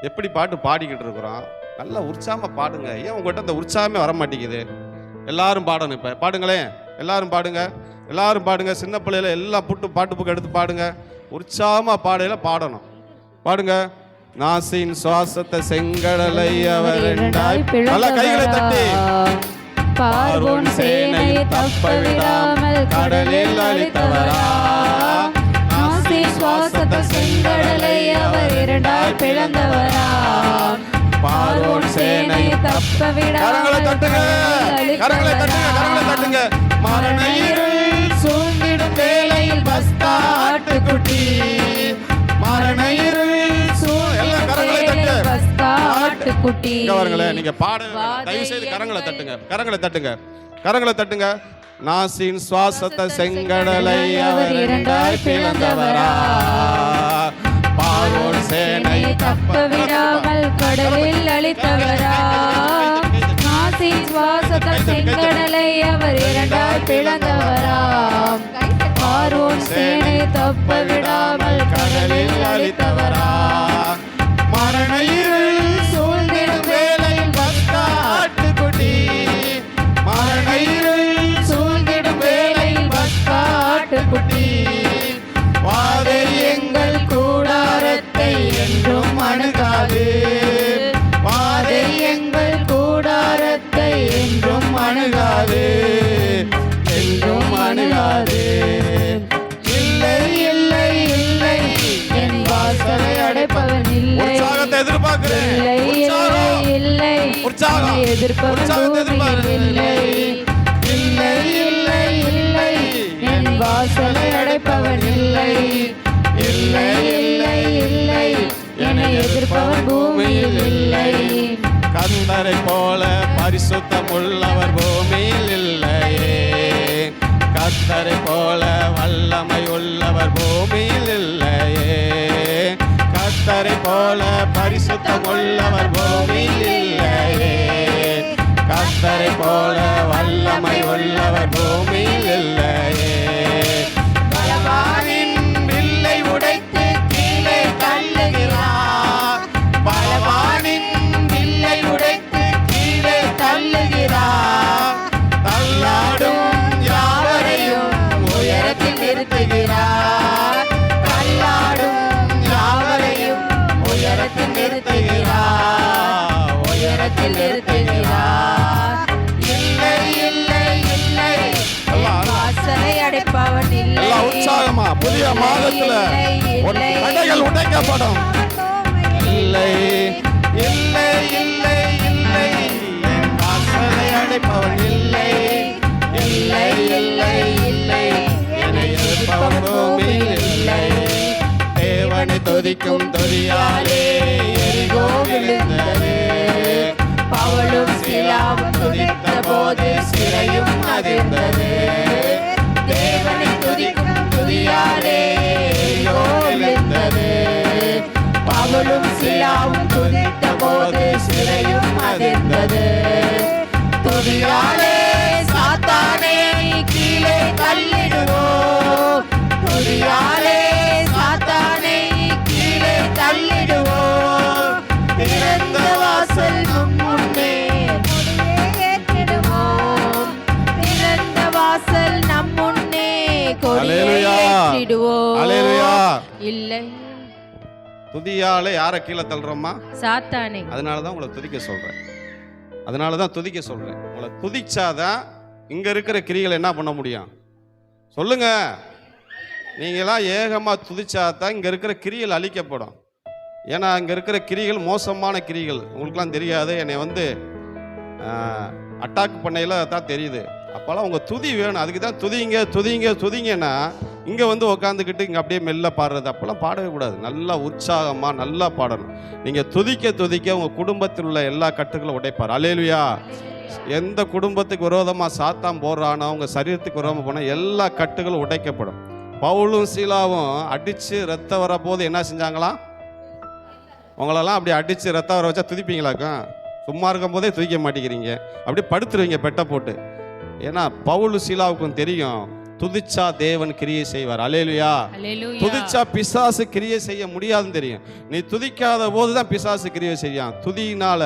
எப்படி பாட்டு பாடிக்கிட்டு இருக்கிறோம். நல்லா உற்சாகமா பாடுங்க. ஏன் உங்கள்கிட்ட அந்த உற்சாகமே வர மாட்டேங்குது? எல்லாரும் பாடணும். இப்போ பாடுங்களேன், எல்லாரும் பாடுங்க, எல்லாரும் பாடுங்க. சின்ன பிள்ளையில எல்லாம் பாட்டு புக்கு எடுத்து பாடுங்க. உற்சாகமா பாடையில பாடணும். பாடுங்க. நாசின் சுவாசத்தை செங்கடலை அவர் ரெண்டாய் நல்ல கைகளை தட்டி, பார்வோன் சேனையை தப்ப விடாமல் கடலில் அழித்தவரா. நாசின் சுவாசத்தை செங்கடலை அவர் இரண்டாய் பிளந்தவரா, பார்வோன் சேனையை தப்ப விடாமல் கரங்களை தட்டுங்க, கரங்களை தட்டுங்க, கரங்களை தட்டுங்க. மரண இருள் சூழ்ந்திடும் வேளையில் பஸ்கா ஆட்டுக்குட்டி, மரண இருள் ஆட்டுக்குட்டி. நீங்க பாட தயவு செய்து கரங்களை தட்டுங்க, கரங்களை தட்டுங்க, கரங்களை தட்டுங்க. நாசின் சுவாசத்தை செங்கடலை அவர் இரண்டாய் பிளந்தவரா, பார்வோன் சேனையை தப்ப விடாமல் கடலில் அழித்தவரா. நாசின் சுவாசத்தை செங்கடலை அவர் இரண்டாய் பிளந்தவரா, பார்வோன் சேனை தப்ப விடாமல் கடலில் அழித்தவரா, மரண இருள் சூழ்ந்திடும் வேளையில் வந்த ஆட்டுக்குட்டி, மரண இருள் சூழ்ந்திடும் வேளையில் வந்த ஆட்டுக்குட்டி, வாதை எங்கள் கூடாரத்தை என்றும் அணுகாது, வாதை எங்கள் கூடாரத்தை என்றும் அணுகாது, என்றும் அணுகாது. இல்லை இல்லை இல்லை, என் வாசலை அடைப்பவன் இல்லை, உற்சாகத்தை எதிர்பார்க்கிறேன். இல்லை இல்லை இல்லை, உற்சாகம். என்னை எதிர்ப்பவன் உற்சாகத்தை பூமியில் இல்லை, இல்லை இல்லை இல்லை, என் வாசலை அடைப்பவன் இல்லை, இல்லை இல்லை இல்லை, என்னை எதிர்ப்பவன் பூமியில் இல்லை. கர்த்தரை போல பரிசுத்தம் உள்ளவர் பூமியில் இல்லையே, கர்த்தரை போல வல்லமை உள்ளவர் பூமியில் இல்லையே, கர்த்தரை போல பரிசுத்தம் உள்ளவர் பூமியில் இல்லையே, கர்த்தரை போல வல்லமை உள்ளவர் பூமியில் இல்லையே. பலவானின் வில்லை உடைத்து கீழே தள்ளுகிறார், பலவானின் வில்லை உடைத்து கீழே தள்ளுகிறார், தள்ளாடும் யாவரையும் உயரத்தில் நிறுத்துகிறார், தள்ளாடும் யாவரையும் உயரத்தில் நிறுத்துகிறார், உயரத்தில் நிறுத்துகிறார். இல்லை இல்லை இல்லை, வாசலை அடைப்பவன் இல்லை, எல்லாம் உற்சாகமா புதிய மாதத்துல ஒரு தடைகள் உடைக்கப்படும். இல்லை இல்லை இல்லை இல்லை, என் வாசலை அடைப்பவன் இல்லை, இல்லை இல்லை இல்லை, என்னை எதிர்ப்பவன் பூமியில் இல்லை. தேவனை துதிக்கும் துதியாலே எரிகோ விழுந்தது, பவுலும் சீலாவும் துதித்த போது சிறையும் அதிர்ந்தது. தேவனை துதிக்கும் துதியாலே எரிகோ விழுந்தது, பவுலும் சீலாவும் துதித்த போது சிறையும் அதிர்ந்தது. துதியாலே சாத்தானே கீழே தள்ளிடுவோம், துதியாலே சாத்தானே கீழே தள்ளிடுவோம், திறந்த வாசல் நம் முன்னே ஏற்றிடுவோம், திறந்த வாசல் நம் முன்னே கொடியை அல்லேலூயா. ஏற்றிடுவோம். அல்லேலூயா. இல்லை துதியாலே யாரை கீழே தள்ளுறோமா? சாத்தானே. அதனால தான் உங்களை துதிக்க சொல்கிறேன், அதனால தான் துதிக்க சொல்கிறேன். உங்களை துதிச்சாதான் இங்கே இருக்கிற கிரிகளை என்ன பண்ண முடியும் சொல்லுங்க. நீங்களாம் ஏகமாக துதிச்சாதான் இங்கே இருக்கிற கிரிகள் அழிக்கப்படும். ஏன்னா இங்கே இருக்கிற கிரிகள் மோசமான கிரிகள். உங்களுக்குலாம் தெரியாது, என்னை வந்து அட்டாக் பண்ணையில் தான் தெரியுது. அப்போல்லாம் உங்கள் துதி வேணும், அதுக்கு தான் துதிங்க துதிங்க துதிங்கன்னா இங்கே வந்து உக்காந்துக்கிட்டு இங்கே அப்படியே மெல்ல பாடுறது அப்போல்லாம் பாடவே கூடாது. நல்லா உற்சாகமாக நல்லா பாடணும். நீங்கள் துதிக்க துதிக்க உங்கள் குடும்பத்தில் உள்ள எல்லா கட்டுகளும் உடைப்பார். அல்லேலூயா. எந்த குடும்பத்துக்கு விரோதமாக சாத்தான் போடுறானோ அவங்க சரீரத்துக்கு விரோதமாக போனால் எல்லா கட்டுகளும் உடைக்கப்படும். பவுலும் சீலாவும் அடித்து ரத்தம் வர போது என்ன செஞ்சாங்களாம்? உங்களெல்லாம் அப்படி அடித்து ரத்தம் வர வச்சா துதிப்பீங்களாக்கா? சும்மா இருக்கும் போதே துதிக்க மாட்டேங்கிறீங்க, அப்படி படுத்துருவீங்க பெட்டை போட்டு. ஏன்னா பவுல் சீலாவுக்கும் தெரியும் துதிச்சா தேவன் கிரியை செய்வார். அல்லேலூயா. துதிச்சா பிசாசு கிரியை செய்ய முடியாதுன்னு தெரியும். நீ துதிக்காத போதுதான் பிசாசு கிரியை செய்யும். துதியினால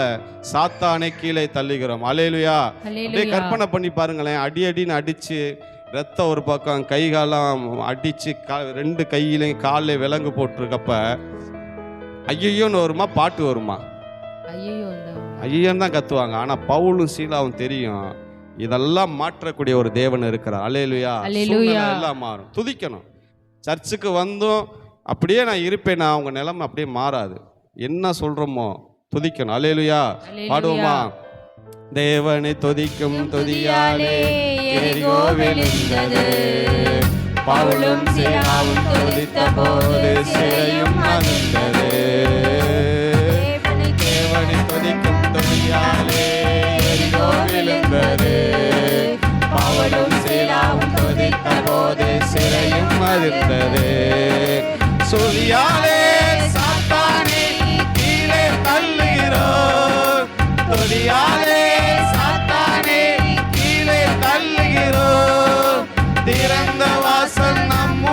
சாத்தானே கீழே தள்ளுகிறோம். அல்லேலூயா. அப்படியே கற்பனை பண்ணி பாருங்களேன், அடி அடின்னு அடிச்சு ரத்தம் ஒரு பக்கம், கை காலம் அடிச்சு ரெண்டு கையிலையும் காலில் விலங்கு போட்டிருக்கப்ப ஐயோன்னு வருமா? பாட்டு வருமா? ஐயோன்னு தான் கத்துவாங்க. ஆனா பவுலும் சீலாவும் தெரியும் இதெல்லாம் மாற்றக்கூடிய ஒரு தேவன் இருக்கிறார். அல்லேலூயா. எல்லாம் மாறும். துதிக்கணும். சர்ச்சுக்கு வந்தும் அப்படியே நான் இருப்பேன், உங்க நிலைமை அப்படியே மாறாது. என்ன சொல்றோமோ துதிக்கணும். அல்லேலூயா. பாடுவோமா? தேவனை துதிக்கும் துதியாலே எரிகோ விழுந்தது, பவுலும் சீலாவும் துதித்த போது சிறையும் அதிர்ந்தது. தேவனை துதிக்கும் துதியாலே எரிகோ விழுந்தது, பவுலும் சீலாவும் துதித்த போது சிறையும் அதிர்ந்தது. துதியாலே சாத்தானே கீழே தள்ளுகிறோம், துதியாலே சாத்தானே கீழே தள்ளுகிறோம், திறந்த வாசல் நம்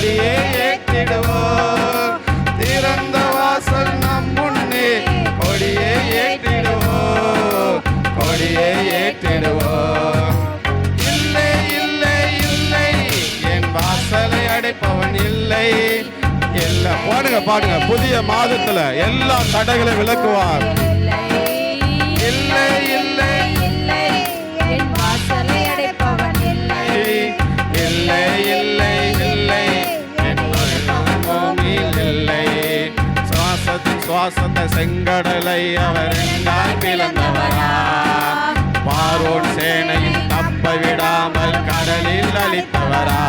கொடியே ஏற்றிடுவோம். திறந்த வாசல் நம் முன்னே கொடியே ஏற்றிடுவோம், கொடியே ஏற்றிடுவோம். இல்லை இல்லை இல்லை, என் வாசலை அடைப்பவன் இல்லை. எல்லாம் பாடுங்க பாடுங்க. புதிய மாதத்துல எல்லா தடைகளை விலக்குவார். இல்லை இல்லை என் வாசலை அடைப்பவன் இல்லை. இல்லை இல்லை இல்லை, என் பூமியில் இல்லை. சுவாசத்தின் சுவாசத்தை செங்கடலை அவர் என்றால் பிளந்தவரா. பார்வோன் சேனையின் தப்ப விடாமல் கடலில் அழித்தவரா.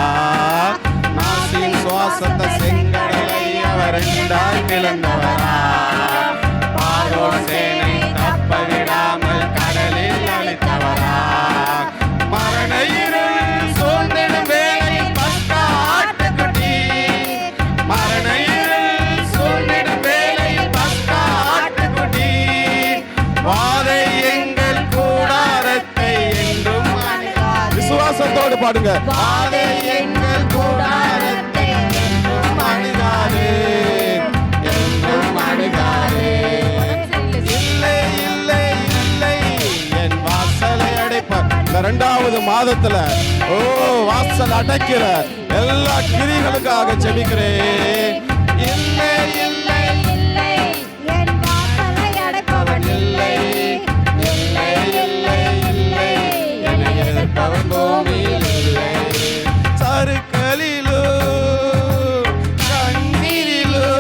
நாசின் சுவாசத்தை செங்கடலை அவர் என்றால் பிளந்தவரா. பார்வோன் சேனை தப்ப விடாமல் கடலில் அழித்தவரா. மரண இருள் சூழ்ந்திடும் வேளையில் பஸ்கா ஆட்டுக்குட்டி. மரண இருள் சூழ்ந்திடும் வேளையில் பஸ்கா ஆட்டுக்குட்டி. வாதை எங்கள் கூடாரத்தை என்றும் அணுகாது. விசுவாசத்தோடு பாடுங்க. வாதை எங்கள் கூடாரத்தை என்றும் அணுகாது, என்றும் அணுகாது. இல்லை இல்லை இல்லை, என் வாசலை அடைப்பார். இந்த 2வது மாதத்துல வாசல் அடைக்கிற எல்லா கிரிகளுக்காக ஜெபிக்கிறேன். இல்லை இல்லை இல்லை, என் வாசலை அடைப்பவன் இல்லை இல்லை இல்லை இல்லை, என்னை எதிர்ப்பவன் பூமியில் இல்லை. சறுக்கலிலோ கண்ணீரிலோ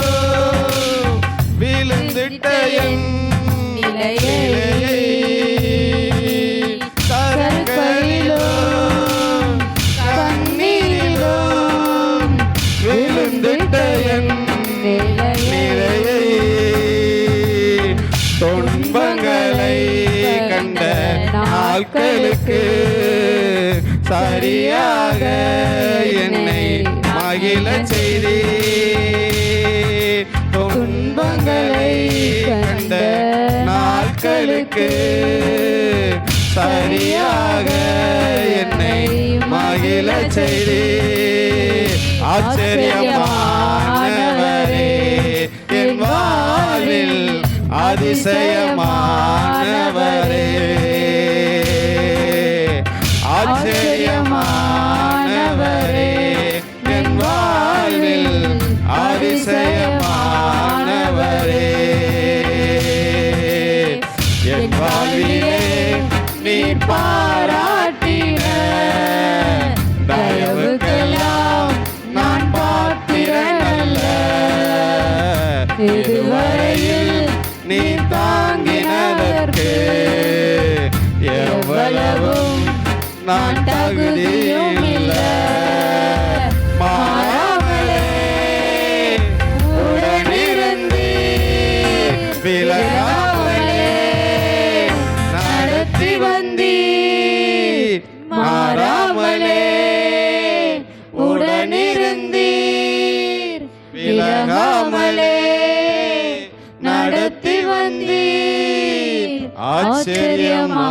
விழுந்திட்ட என் நிலையை. சறுக்கலிலோ கண்ணீரிலோ விழுந்திட்ட என் நிலையை. துன்பங்களை கண்ட நாட்களுக்கு சரியாக என்னை மகிழ செய்தி. துன்பங்களை கண்ட நாட்களுக்கு சரியாக என்னை மகிழ செய்தி. ஆச்சரியமானவரே, என் வாழ்வில் அதிசயமானவரே. ஆச்சரியமானவரே, என் வாழ்வில் அதிசயமானவரே. என் வாழ்விலே நீ பாராட்டின தயவுக்கெல்லாம் நான் பாத்திரன் அல்ல. இதுவரையில் நீ தாங்கினதற்கு எவ்வளவும் நான் தகுதியும் இல்லை. மாறாமலே உடனிருந்து விலகாமலே நடத்தி வந்தீர். மாறாமலே உடனிருந்தீர், விலகாமலே நடத்தி வந்தீர். ஆச்சரியமானவரே,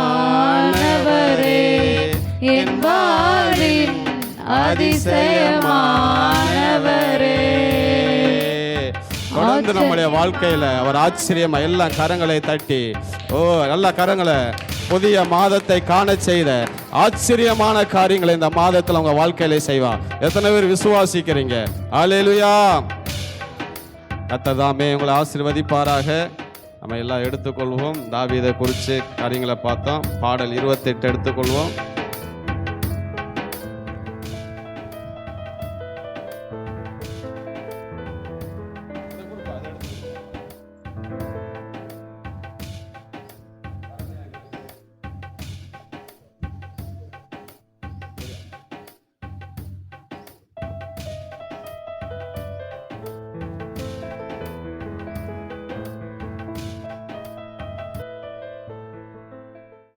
என் வாழ்வின் அதிசயமானவரே. தொடர்ந்து நம்முடைய வாழ்க்கையில அவர் ஆச்சரியமா எல்லா கரங்களை தட்டி நல்ல கரங்களை புதிய மாதத்தை காண செய்த ஆச்சரியமான காரியங்களை இந்த மாதத்துல உங்க வாழ்க்கையில செய்வார். எத்தனை பேர் விசுவாசிக்கிறீங்க? அல்லேலூயா. கர்த்தர் தாமே உங்களை ஆசீர்வதிப்பாராக. நம்ம எல்லாம் எடுத்துக்கொள்வோம். தாவீதை குறித்து காரியங்களை பார்த்தோம். பாடல் 28 எடுத்துக்கொள்வோம்.